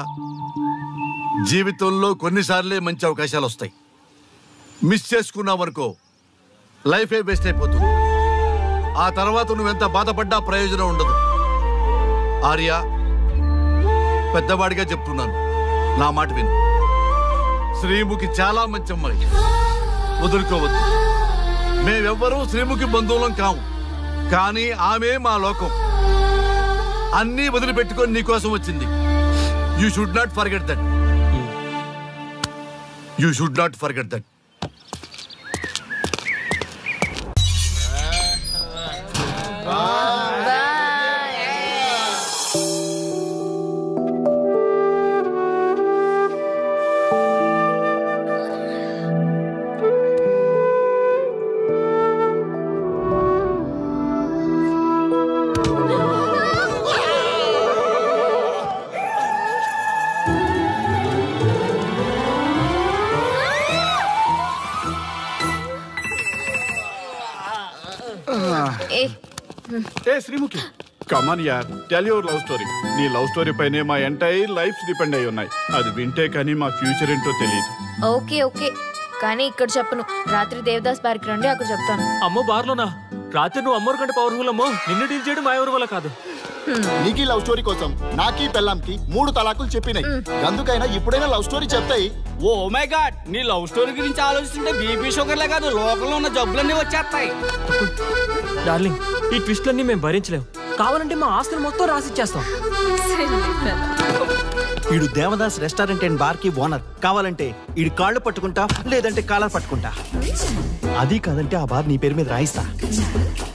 జీవితంలో కొన్నిసార్లే మంచి అవకాశాలు వస్తాయి. మిస్ చేసుకున్నావనుకో లైఫే వేస్ట్ అయిపోతుంది. ఆ తర్వాత నువ్వెంత బాధపడ్డా ప్రయోజనం ఉండదు. ఆర్య, పెద్దవాడిగా చెప్తున్నాను, నా మాట విను. శ్రీముఖి చాలా మంచి అమ్మాయి, వదులుకోవద్దు. మేమెవ్వరూ శ్రీముఖి బంధువులం కాము, కానీ ఆమె మా లోకం. అన్నీ వదిలిపెట్టుకొని నీకోసం వచ్చింది. You should not forget that. You should not forget that. Sreemukhi, come on యార్, టెల్ యువర్ లవ్ స్టోరీ. నీ లవ్ స్టోరీ పైనే మా ఎంటైర్ లైఫ్ డిపెండ్ అయి ఉన్నాయి. అది వింటే కానీ మా ఫ్యూచర్ ఏంటో తెలియదు. ఓకే ఓకే, కానీ ఇక్కడ చెప్పను. రాత్రి దేవదాస్ బార్కి రండి, అక్కడ చెప్తాను. అమ్మో బార్లోనా? రాత్రి నువ్వు అమ్మోరు కంటే పవర్ఫుల్ అమ్మో. నిన్ను డీల్ చేయడం మా ఎవరి వల్ల కాదు. నీకీ లవ్ స్టోరీ కోసం నాకీ పెళ్ళాంకి 3 తలాకులు చెప్పినాయి. అందుకైనా ఇప్పుడైనా లవ్ స్టోరీ చెప్తాయి. ఓ మై గాడ్, నీ లవ్ స్టోరీ గురించి ఆలోచిస్తుంటే బీపీ షుగర్లే కాదు లోకంలో ఉన్న జబ్బులన్నీ వచ్చేస్తాయి. డార్లింగ్, ఈ ట్విస్ట్లన్నీ మేము భరించలేము. కావాలంటే మా ఆస్తులు మొత్తం రాసిచ్చేస్తాం. ఈడు దేవదాస్ రెస్టారెంట్ అండ్ బార్ కి ఓనర్. కావాలంటే ఈడు కాళ్ళు పట్టుకుంటా, లేదంటే కాలర్ పట్టుకుంటా. అది కాదంటే ఆ బార్ నీ పేరు మీద రాయిస్తా.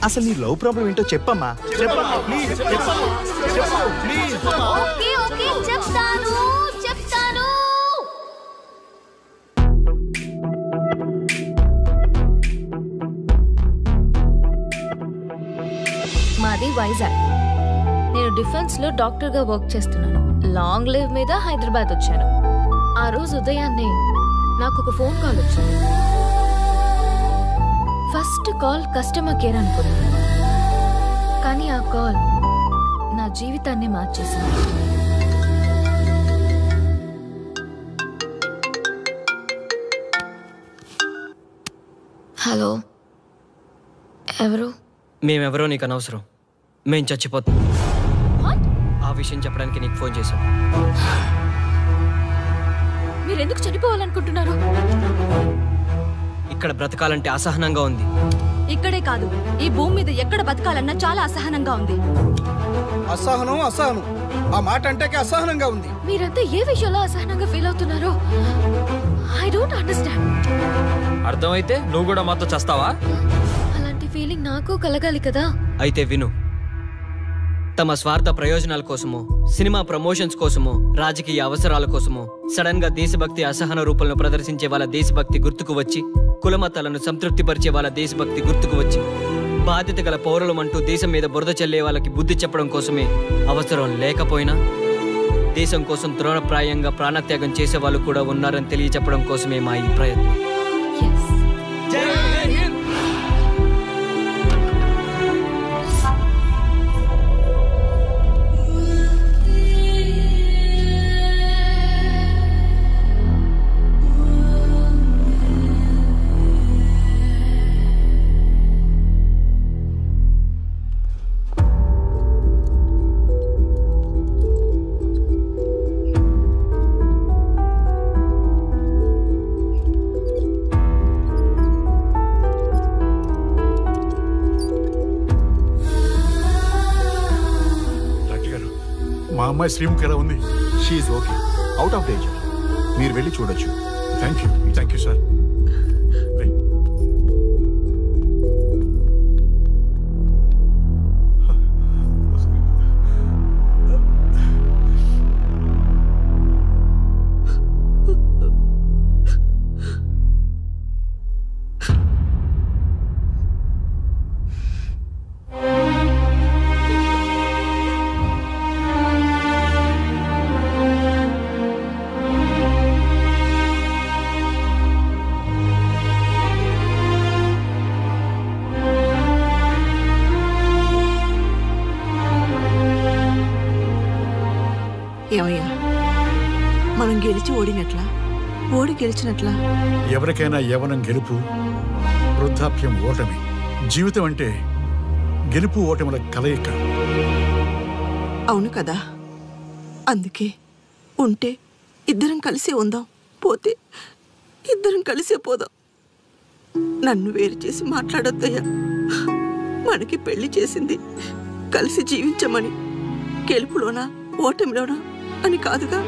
అసలు నీ లవ్ ప్రాబ్లం ఏంటో చెప్పమ్మా. చెప్పమ్మా ప్లీజ్, ప్లీజ్. ఓకే ఓకే, చెప్తాను చెప్తాను. మాది వైజాగ్. నేను డిఫెన్స్ లో డాక్టర్ గా వర్క్ చేస్తున్నాను. లాంగ్ లివ్ మీద హైదరాబాద్ వచ్చాను. ఆ రోజు ఉదయాన్నే నాకు ఒక ఫోన్ కాల్ వచ్చింది. ఫస్ట్ కాల్ కస్టమర్ కేర్ అనుకున్నాను, కానీ ఆ కాల్ నా జీవితాన్ని మార్చేసింది. హలో, ఎవరు? మేమెవరో నీకు అనవసరం. మేం చచ్చిపోతాం. ఆ విషయం చెప్పడానికి నీకు ఫోన్ చేశాం. మీరెందుకు చనిపోవాలనుకుంటున్నారు? ఇక్కడ బ్రతకాలంటే అసహనంగా ఉంది. ఇక్కడే కాదు, ఈ భూమి మీద ఎక్కడ బతకాలన్నా చాలా అసహనంగా ఉంది. అసహనం అసహనం, ఆ మాట అంటే అసహనంగా ఉంది. మీరంతా ఏ విషయంలో అసహనంగా ఫీల్ అవుతున్నారో ఐ డోంట్ అండర్స్టాండ్. అర్థమైతే నువ్వు కూడా మాతో చస్తావా? అలాంటి ఫీలింగ్ నాకు కలగాలి కదా. అయితే విను. తమ స్వార్థ ప్రయోజనాల కోసమో, సినిమా ప్రమోషన్స్ కోసమో, రాజకీయ అవసరాల కోసమో సడన్ గా దేశభక్తి అసహన రూపంలో ప్రదర్శించే వాళ్ళ దేశభక్తి గుర్తుకు వచ్చి, కులమతాలను సంతృప్తిపరిచే వాళ్ళ దేశభక్తి గుర్తుకు వచ్చి, బాధ్యత గల పౌరులమంటూ దేశం మీద బురద చల్లే వాళ్ళకి బుద్ధి చెప్పడం కోసమే, అవసరం లేకపోయినా దేశం కోసం ద్రోణప్రాయంగా ప్రాణత్యాగం చేసే వాళ్ళు కూడా ఉన్నారని తెలియచెప్పడం కోసమే మా ఈ ప్రయత్నం. అమ్మాయి శ్రీముఖి ఎలా ఉంది? She okay, out of danger. మీరు వెళ్ళి చూడొచ్చు. Thank you sir. ఏమయ్యా, మనం గెలిచి ఓడినట్లా, ఓడి గెలిచినట్లా? ఎవరికైనా యవ్వనం గెలుపు, వృద్ధాప్యం ఓటమి. జీవితం అంటే గెలుపు ఓటముల కలయిక. అవును కదా, అందుకే ఉంటే ఇద్దరం కలిసే ఉందాం, పోతే ఇద్దరం కలిసే పోదాం. నన్ను వేరు చేసి మాట్లాడొద్దయ్యా. మనకి పెళ్లి చేసింది కలిసి జీవించమని, గెలుపులోనా ఓటమిలోనా అని కాదుగా.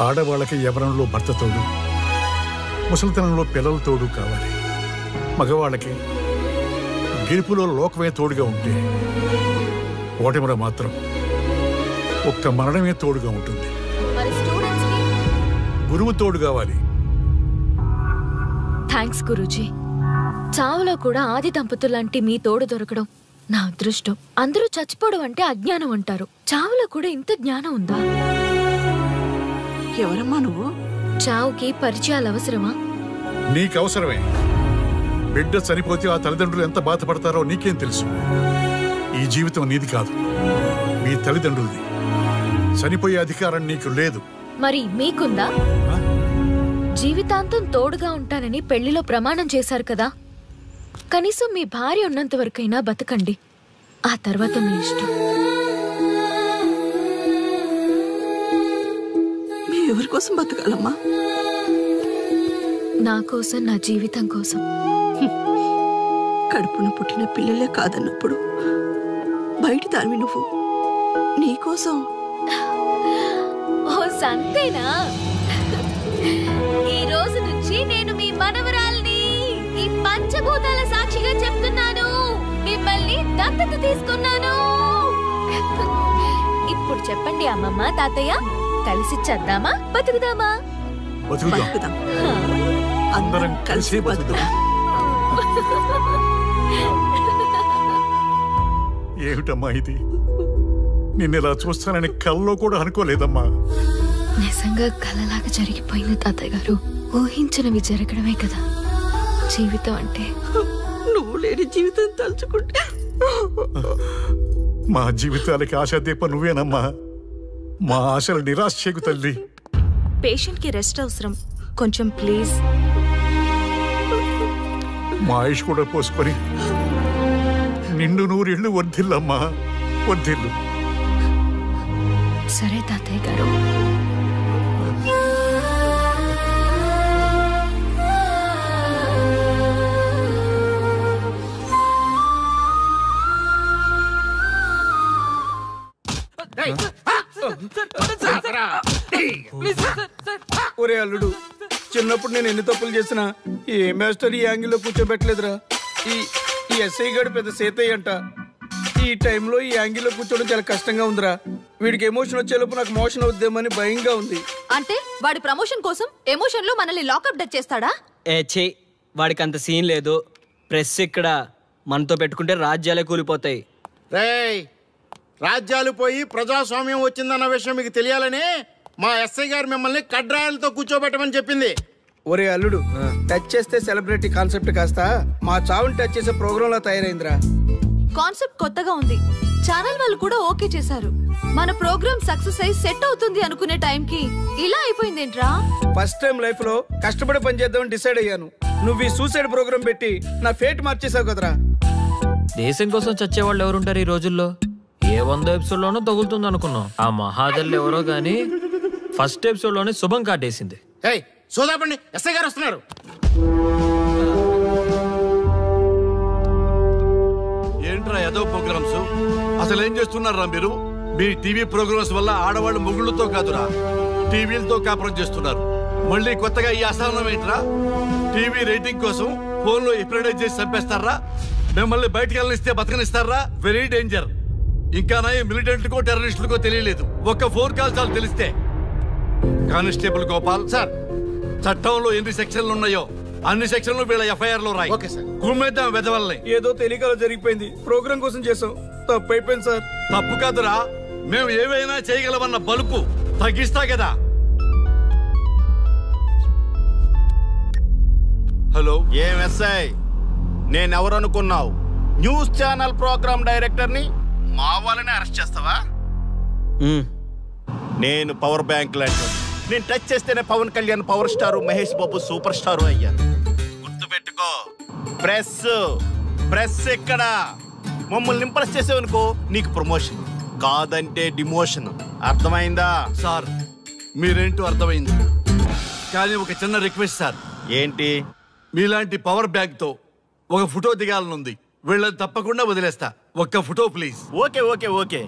ఆడవాళ్ళకి యవ్వనంలో భర్త తోడు, ముసలితనంలో పిల్లల తోడు కావాలి. మగవాళ్ళకి గెలుపులో లోకమే తోడుగా ఉంటే, ఓటమిలో మాత్రం ఒక్క మరణమే తోడుగా ఉంటుంది. గురువు తోడు కావాలి. థ్యాంక్స్ గురూజీ. చావులో కూడా ఆది దంపతులంటే మీ తోడు దొరకడం నా అదృష్టం. అందరూ చచ్చిపోవడం అంటే అజ్ఞానం అంటారు, చావులో కూడా ఇంత జ్ఞానం ఉందా? ఎవరమ్మా నువ్వు? చావుకి పరిచయాలు అవసరమా? నీకు అవసరమే. బిడ్డ చనిపోతే ఆ తల్లిదండ్రులు ఎంత బాధపడతారో నీకేం తెలుసు? ఈ జీవితం నీది కాదు, మీ తల్లిదండ్రులది. చనిపోయే అధికారం నీకు లేదు. మరి మీకుందా? జీవితాంతం తోడుగా ఉంటానని పెళ్లిలో ప్రమాణం చేశారు కదా, కనీసం మీ భార్య ఉన్నంత వరకైనా బతకండి, ఆ తర్వాత మీ ఇష్టం. ఎవరి కోసం బతకాలమ్మా? నా కోసం, నా జీవితం కోసం. కడుపున పుట్టిన పిల్లలే కాదన్నప్పుడు బయట దానివి నువ్వు నీకోసం. ఓ సంతేనా? ఈ రోజు నుంచి నేను మీ మనవరాల్ని. ఈ పంచభూతాల సాక్షిగా చెప్తున్నాను, మిమ్మల్ని దత్తత తీసుకున్నాను. ఇప్పుడు చెప్పండి అమ్మమ్మ, తాతయ్య, కలిసి చద్దామా బతుకుదామా? బతుకుదాం, అందరం కలిసి బతుకుదాం. ఏమిటమ్మా ఇది? నిన్నెలా చూస్తానని కల్లో కూడా అనుకోలేదమ్మా. నిజంగా కలలాగా జరిగిపోయింది తాతయ్య గారు. ఊహించినవి జరగడమే కదా జీవితం అంటే. నువ్వు లేని జీవితం తలుచుకుంటే మా జీవితాలకి ఆశాదీప నువ్వేనమ్మా. మా ఆశలు నిరాశ చేయకు తల్లి. పేషెంట్ కి రెస్ట్ అవసరం, కొంచెం ప్లీజ్. మా ఆయుష్ కూడా పోసుకొని నిండు 100 ఏళ్ళు వర్ధిల్లమ్మా, వర్ధిల్లు. సరే తాతయ్య గారు. ఒరే అల్లుడు, చిన్నప్పుడు నేను ఎన్ని తప్పులు చేసినా ఏ మాస్టర్ ఈ యాంగిల్లో కూర్చోబెట్టలేదురా. ఈ ఎస్ఐ గడు పెద్ద సేతయ్య అంట. ఈ టైంలో ఈ యాంగిల్లో కూర్చోవడం చాలా కష్టంగా ఉందిరా. వీడికి ఎమోషన్ వచ్చేలోపు నాకు మోషన్ అవుద్దేమని భయంగా ఉంది. అంటే వాడి ప్రమోషన్ కోసం ఎమోషన్ లో మనల్ని లాకప్ డెత్ చేస్తాడా? ఛీ, వాడికి అంత సీన్ లేదు. ప్రెస్ ఇక్కడ మనతో పెట్టుకుంటే రాజ్యాలే కూలిపోతాయి. రేయ్, రాజ్యాలు పోయి ప్రజాస్వామ్యం వచ్చిందన్న విషయం మీకు తెలియాలని మా ఎస్ఐ గారు మిమ్మల్ని కడ్రాయలతో కూర్చోబెట్టమని చెప్పింది. ఒరే అల్లుడు, టచ్ చేస్తే సెలబ్రిటీ కాన్సెప్ట్ కాస్త మా చావుని టచ్ చేసే ప్రోగ్రామ్ లా తయారైందిరా. కాన్సెప్ట్ కొత్తగా ఉంది, ఛానల్ వాళ్ళు కూడా ఓకే చేశారు. మన ప్రోగ్రామ్ సక్సెస్ అయి సెట్ అవుతుంది అనుకునే టైంకి ఇలా అయిపోయిందేంట్రా? ఫస్ట్ టైం లైఫ్ లో కష్టపడి పని చేద్దామని డిసైడ్ అయ్యాను. నువ్వు ఈ సూసైడ్ ప్రోగ్రామ్ పెట్టి నా ఫేట్ మార్చేసావు కదరా. దేశం కోసం చచ్చేవాళ్ళు ఎవరుంటారు ఈ రోజుల్లో? ఏ 100 ఎపిసోడ్ లోనో తగులుతుంది అనుకున్నాం. ఆ మహాదల్ ఎవరో గానీ ఫస్ట్ ఎపిసోడ్ లోనే శుభం కాటేసింది. సోదాపండి, ఎస్ఐ గారు వస్తున్నారు. ఏంట్రా ఏదో ప్రోగ్రామ్స్? అసలు ఏం చేస్తున్నారా మీరు? మీ టీవీ ప్రోగ్రామ్స్ వల్ల ఆడవాళ్ళు మొగుళ్ళతో కాదురా టీవీలతో కాపురం చేస్తున్నారు. మళ్ళీ కొత్తగా ఈ అసహనం ఏంట్రా? టీవీ రేటింగ్ కోసం ఫోన్లో ఎప్రిడైజ్ చేసి చంపేస్తారా? మిమ్మల్ని బయటకు వెళ్ళనిస్తే బతకనిస్తారా? Very danger. ఇంకా మిలిటెంట్కో టెర్రరిస్టులకో తెలియలేదు, ఒక్క ఫోన్ కాల్ చాలు తెలిస్తే. కానిస్టేబుల్ గోపాల్ సార్, చట్టంలో ఎన్ని సెక్షన్లు ఉన్నాయో అన్ని సెక్షన్లు వీళ్ళ ఎఫ్ఐఆర్ లో రాయి. కుమ్మేద్దాం వెదవల్ని. ఏదో తెలియకలో జరిగిపోయింది, ప్రోగ్రామ్ కోసం చేసాం, తప్పు అయిపోయింది సార్. తప్పు కాదురా, మేము ఏవైనా చేయగలమన్న బలుపు తగ్గిస్తా కదా. హలో, ఏం ఎస్ఐ, నేనెవరనుకున్నావు? న్యూస్ ఛానల్ ప్రోగ్రామ్ డైరెక్టర్ ని మా వాళ్ళని అరెస్ట్ చేస్తావా? నేను పవర్ బ్యాంక్ లాంటి, నేను టచ్ చేస్తేనే Pawan Kalyan power star, Mahesh Babu super star అయ్యాను. గుర్తుపెట్టుకో, ప్రెస్ ఎక్కడ మమ్మల్ని ఇంప్రెస్ చేసేవనుకో నీకు ప్రమోషన్, కాదంటే డిమోషన్. అర్థమైందా? సార్ మీరేంటో అర్థమైంది, కానీ ఒక చిన్న రిక్వెస్ట్ సార్. ఏంటి? మీలాంటి పవర్ బ్యాంక్ తో ఒక ఫోటో దిగాలనుంది, వీళ్ళని తప్పకుండా వదిలేస్తా. ఒక్క ఫోటో ప్లీజ్. ఓకే,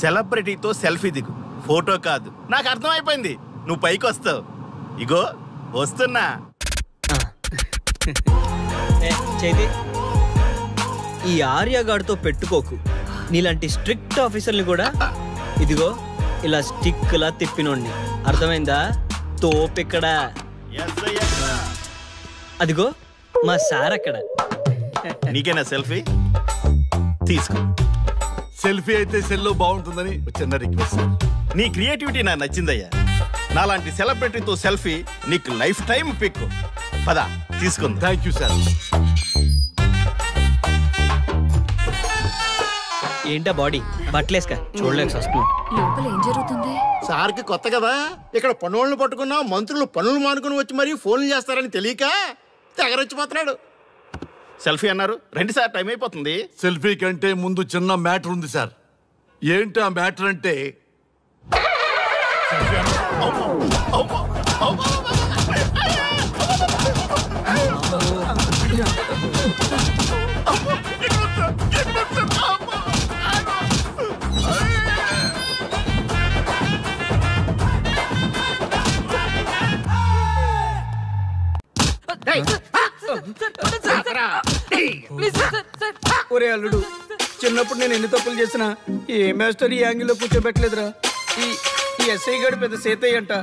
సెలబ్రిటీతో సెల్ఫీ దిగు, ఫోటో కాదు. నాకు అర్థమైపోయింది, నువ్వు పైకి వస్తావు. ఇగో వస్తున్నా. చేతి ఈ ఆర్యగాడితో పెట్టుకోకు. నీలాంటి స్ట్రిక్ట్ ఆఫీసర్ని కూడా ఇదిగో ఇలా స్టిక్ లా తిప్పినోండి. అర్థమైందా? తోపిక్కడ. అదిగో మా సార్ అక్కడ. నీకేనా సెల్ఫీ? తీసుకో. సెల్ఫీ అయితే సెల్లో బాగుంటుందని చిన్న రిక్వెస్ట్. నీ క్రియేటివిటీ నాకు నచ్చిందయ్యా. నాలాంటి సెలబ్రిటీతో సెల్ఫీ నీకు లైఫ్ టైం పిక్. పద తీసుకుంది. Thank you sir. ఏంటా బాడీ బట్టలేసుక చూడలేక వస్తున్నాం. లోపల ఏం జరుగుతుంది? సార్కి కొత్త కదా, ఇక్కడ పనులను పట్టుకున్నా మంత్రులు పనులు మానుకుని వచ్చి మరీ ఫోన్లు చేస్తారని తెలియక తెగరొచ్చిపోతున్నాడు. సెల్ఫీ అన్నారు, రండి సార్, టైం అయిపోతుంది. సెల్ఫీ కంటే ముందు చిన్న మ్యాటర్ ఉంది సార్. ఏంటి ఆ మ్యాటర్ అంటే, ఒరే అల్లుడు, చిన్నప్పుడు నేను ఎన్ని తప్పులు చేసినా ఏ మాస్టర్ ఈ యాంగిల్లో కూర్చోబెట్టలేదురా. ఈ ఎస్ఐ గడి పెద్ద సేతయ్య అంట.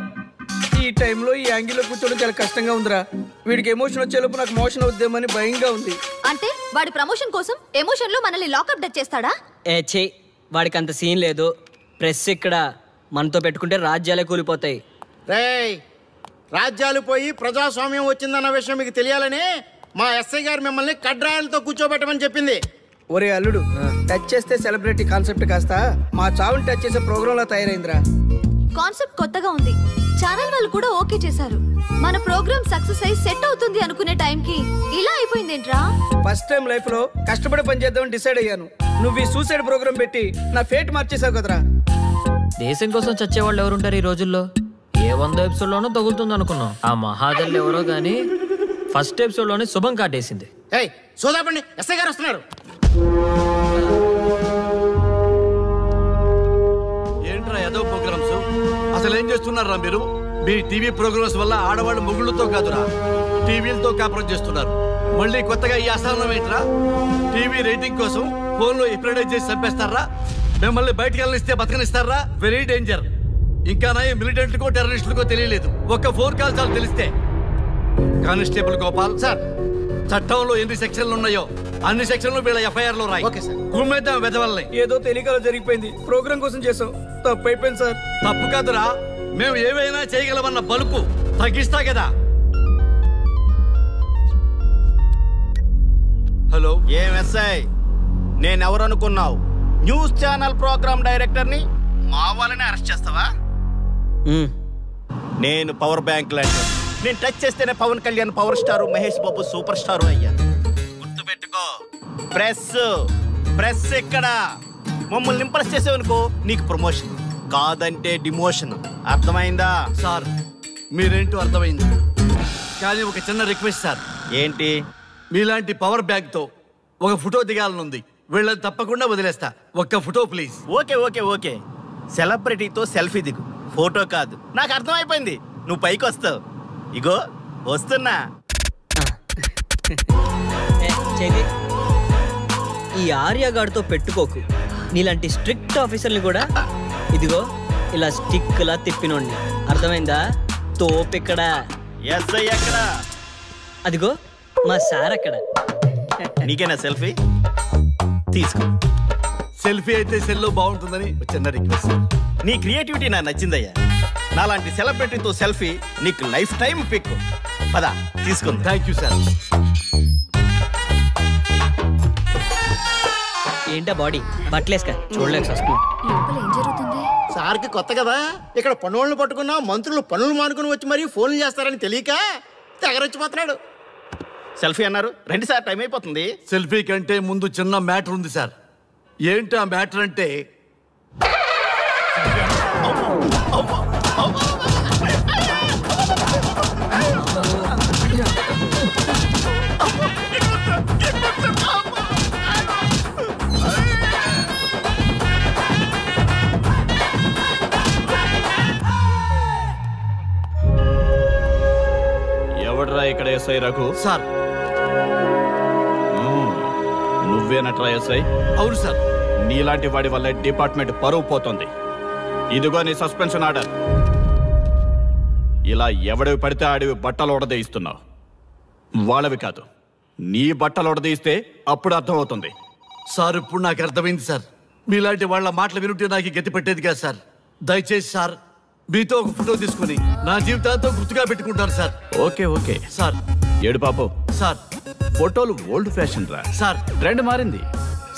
ఈ టైంలో ఈ యాంగిల్లో కూర్చోవడం చాలా కష్టంగా ఉందిరా. వీడికి ఎమోషన్ వచ్చేలోపు నాకు మోషన్ అవుద్దేమని భయంగా ఉంది. అంటే వాడి ప్రమోషన్ కోసం ఎమోషన్ లో మనల్ని లాకప్ డచ్ చేస్తాడా? ఛీ, వాడికి అంత సీన్ లేదు. ప్రెస్ ఇక్కడ మనతో పెట్టుకుంటే రాజ్యాలే కూలిపోతాయి. రేయ్, రాజ్యాలు పోయి ప్రజాస్వామ్యం వచ్చిందన్న విషయం మీకు తెలియాలని మా ఎస్ఐ గారు మిమ్మల్ని కడ్రాయలతో కూర్చోబెట్టమని చెప్పింది. ఒరే అల్లుడు, టచ్ చేస్తే సెలబ్రిటీ కాన్సెప్ట్ కాస్త మా చావుని టచ్ చేసే ప్రోగ్రామ్ లా తయారైందిరా. కాన్సెప్ట్ కొత్తగా ఉంది, ఛానల్ వాళ్ళు కూడా ఓకే చేశారు. మన ప్రోగ్రామ్ సక్సెస్ అయి సెట్ అవుతుంది అనుకునే టైంకి ఇలా అయిపోయిందేంట్రా? ఫస్ట్ టైం లైఫ్ లో కష్టపడి పని చేద్దామని డిసైడ్ అయ్యాను. నువ్వు ఈ సూసైడ్ ప్రోగ్రామ్ పెట్టి నా ఫేట్ మార్చేసావు కదరా. దేశం కోసం చచ్చేవాళ్ళు ఎవరుంటారు ఈ రోజుల్లో? ఏ 100 ఎపిసోడ్లోనో తగులుతుంది అనుకున్నాం. ఆ మహాదల్ ఎవరో గానీ ఫస్ట్ ఎపిసోడ్లోనే శుభం కాటేసింది. సోదాపండి, ఎస్ఐ గారు వస్తున్నారు. ఏంట్రా ఏదో ప్రోగ్రామ్స్? అసలు ఏం చేస్తున్నారా మీరు? మీ టీవీ ప్రోగ్రామ్స్ వల్ల ఆడవాళ్ళు మొగుళ్ళతో కాదురా టీవీలతో కాపురం చేస్తున్నారు. మళ్ళీ కొత్తగా ఈ అసహనం ఏంట్రా? టీవీ రేటింగ్ కోసం ఫోన్లో ఎప్రిడైజ్ చేసి చంపేస్తారా? మిమ్మల్ని బయటకు వెళ్ళనిస్తే బతకనిస్తారా? Very danger. ఇంకా మిలిటెంట్కో టెర్రరిస్టులకో తెలియలేదు, ఒక్క ఫోన్ కాల్ చాలు తెలిస్తే. కానిస్టేబుల్ గోపాల్ సార్, చట్టంలో ఎన్ని సెక్షన్లు ఉన్నాయో అన్ని సెక్షన్లు వీళ్ళ ఎఫ్ఐఆర్ లో రాయి. కుమ్మేద్దాం వెదవల్ని. ఏదో తెలియకలో జరిగిపోయింది, ప్రోగ్రామ్ కోసం చేసాం, తప్పు అయిపోయింది సార్. తప్పు కాదురా, మేము ఏవైనా చేయగలమన్న బలుపు తగ్గిస్తా కదా. హలో, ఏం ఎస్ఐ, నేనెవరనుకున్నావు? న్యూస్ ఛానల్ ప్రోగ్రామ్ డైరెక్టర్ ని మా వాళ్ళని అరెస్ట్ చేస్తావా? నేను పవర్ బ్యాంక్ లాంటి, నేను టచ్ చేస్తేనే Pawan Kalyan power star, Mahesh Babu super star అయ్యాను. గుర్తుపెట్టుకో, ప్రెస్ ఎక్కడ మమ్మల్ని ఇంప్రెస్ చేసేవనుకో నీకు ప్రమోషన్, కాదంటే డిమోషన్. అర్థమైందా? సార్ మీరేంటో అర్థమైంది, కానీ ఒక చిన్న రిక్వెస్ట్ సార్. ఏంటి? మీలాంటి పవర్ బ్యాంక్ తో ఒక ఫోటో దిగాలనుంది, వీళ్ళని తప్పకుండా వదిలేస్తా. ఒక్క ఫోటో ప్లీజ్. ఓకే సెలబ్రిటీతో సెల్ఫీ దిగు, ఫోటో కాదు. నాకు అర్థమైపోయింది, నువ్వు పైకి వస్తావు. ఇగో వస్తున్నా. చేతి ఈ ఆర్యగాడితో పెట్టుకోకు. నీలాంటి స్ట్రిక్ట్ ఆఫీసర్ని కూడా ఇదిగో ఇలా స్టిక్లా తిప్పినోండి. అర్థమైందా? తోపెక్కడ? ఎస్ఐ ఎక్కడ? అదిగో మా సార్ అక్కడ. నీకేనా సెల్ఫీ? తీసుకో. సెల్ఫీ అయితే సెల్లో బాగుంటుందని చిన్న రిక్వెస్ట్. నీ క్రియేటివిటీ నాకు నచ్చిందయ్యా. నాలాంటి సెలబ్రిటీతో సెల్ఫీ నీకు లైఫ్ టైం పిక్. పద తీసుకుంది. Thank you sir. ఏంటా బాడీ బట్టలేసుక చూడలేక వస్తున్నాం. లోపల ఏం జరుగుతుంది? సార్కి కొత్త కదా, ఇక్కడ పనులను పట్టుకున్నా మంత్రులు పనులు మానుకుని వచ్చి మరీ ఫోన్లు చేస్తారని తెలియక తెగరొచ్చిపోతున్నాడు. సెల్ఫీ అన్నారు, రండి సార్, టైం అయిపోతుంది. సెల్ఫీ కంటే ముందు చిన్న మ్యాటర్ ఉంది సార్. ఏంటి ఆ మ్యాటర్ అంటే, ఎవడ్రా ఇక్కడ ఎస్ఐ రఘు? సార్. నువ్వేనట్రా ఎస్ఐ? అవును సార్. నీలాంటి వాడి వల్ల డిపార్ట్మెంట్ పరువు పోతుంది. ఇదిగో నీ సస్పెన్షన్ ఆర్డర్. ఇలా ఎవడివి పడితే ఆడివి బట్టలు ఉడదీయిస్తున్నావు. వాళ్ళవి కాదు, నీ బట్టలు ఉడదీయిస్తే అప్పుడు అర్థమవుతుంది. సార్ ఇప్పుడు నాకు అర్థమైంది సార్. మీలాంటి వాళ్ళ మాటలు వినుంటే నాకు గతి పెట్టేది కాదు సార్. దయచేసి సార్ మీతో ఒక ఫోటో తీసుకుని నా జీవితాంతో గుర్తుగా పెట్టుకుంటాను సార్. Okay okay sir. ఏడు పాపం సార్. ఫోటోలు ఓల్డ్ ఫ్యాషన్ రా సార్. ట్రెండ్ మారింది.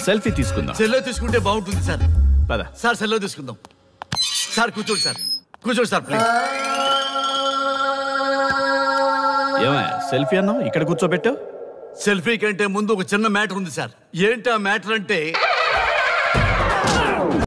సెల్ఫీ తీసుకుందాం. సెల్లో తీసుకుంటే బాగుంటుంది సార్. పద సార్, సెల్లో తీసుకుందాం. సార్ కూర్చోండి సార్, కూర్చోండి సార్ ప్లీజ్. ఏమయ్య సెల్ఫీ అన్నావు, ఇక్కడ కూర్చోబెట్టావు? సెల్ఫీ కంటే ముందు ఒక చిన్న మ్యాటర్ ఉంది సార్. ఏంటి ఆ మ్యాటర్ అంటే,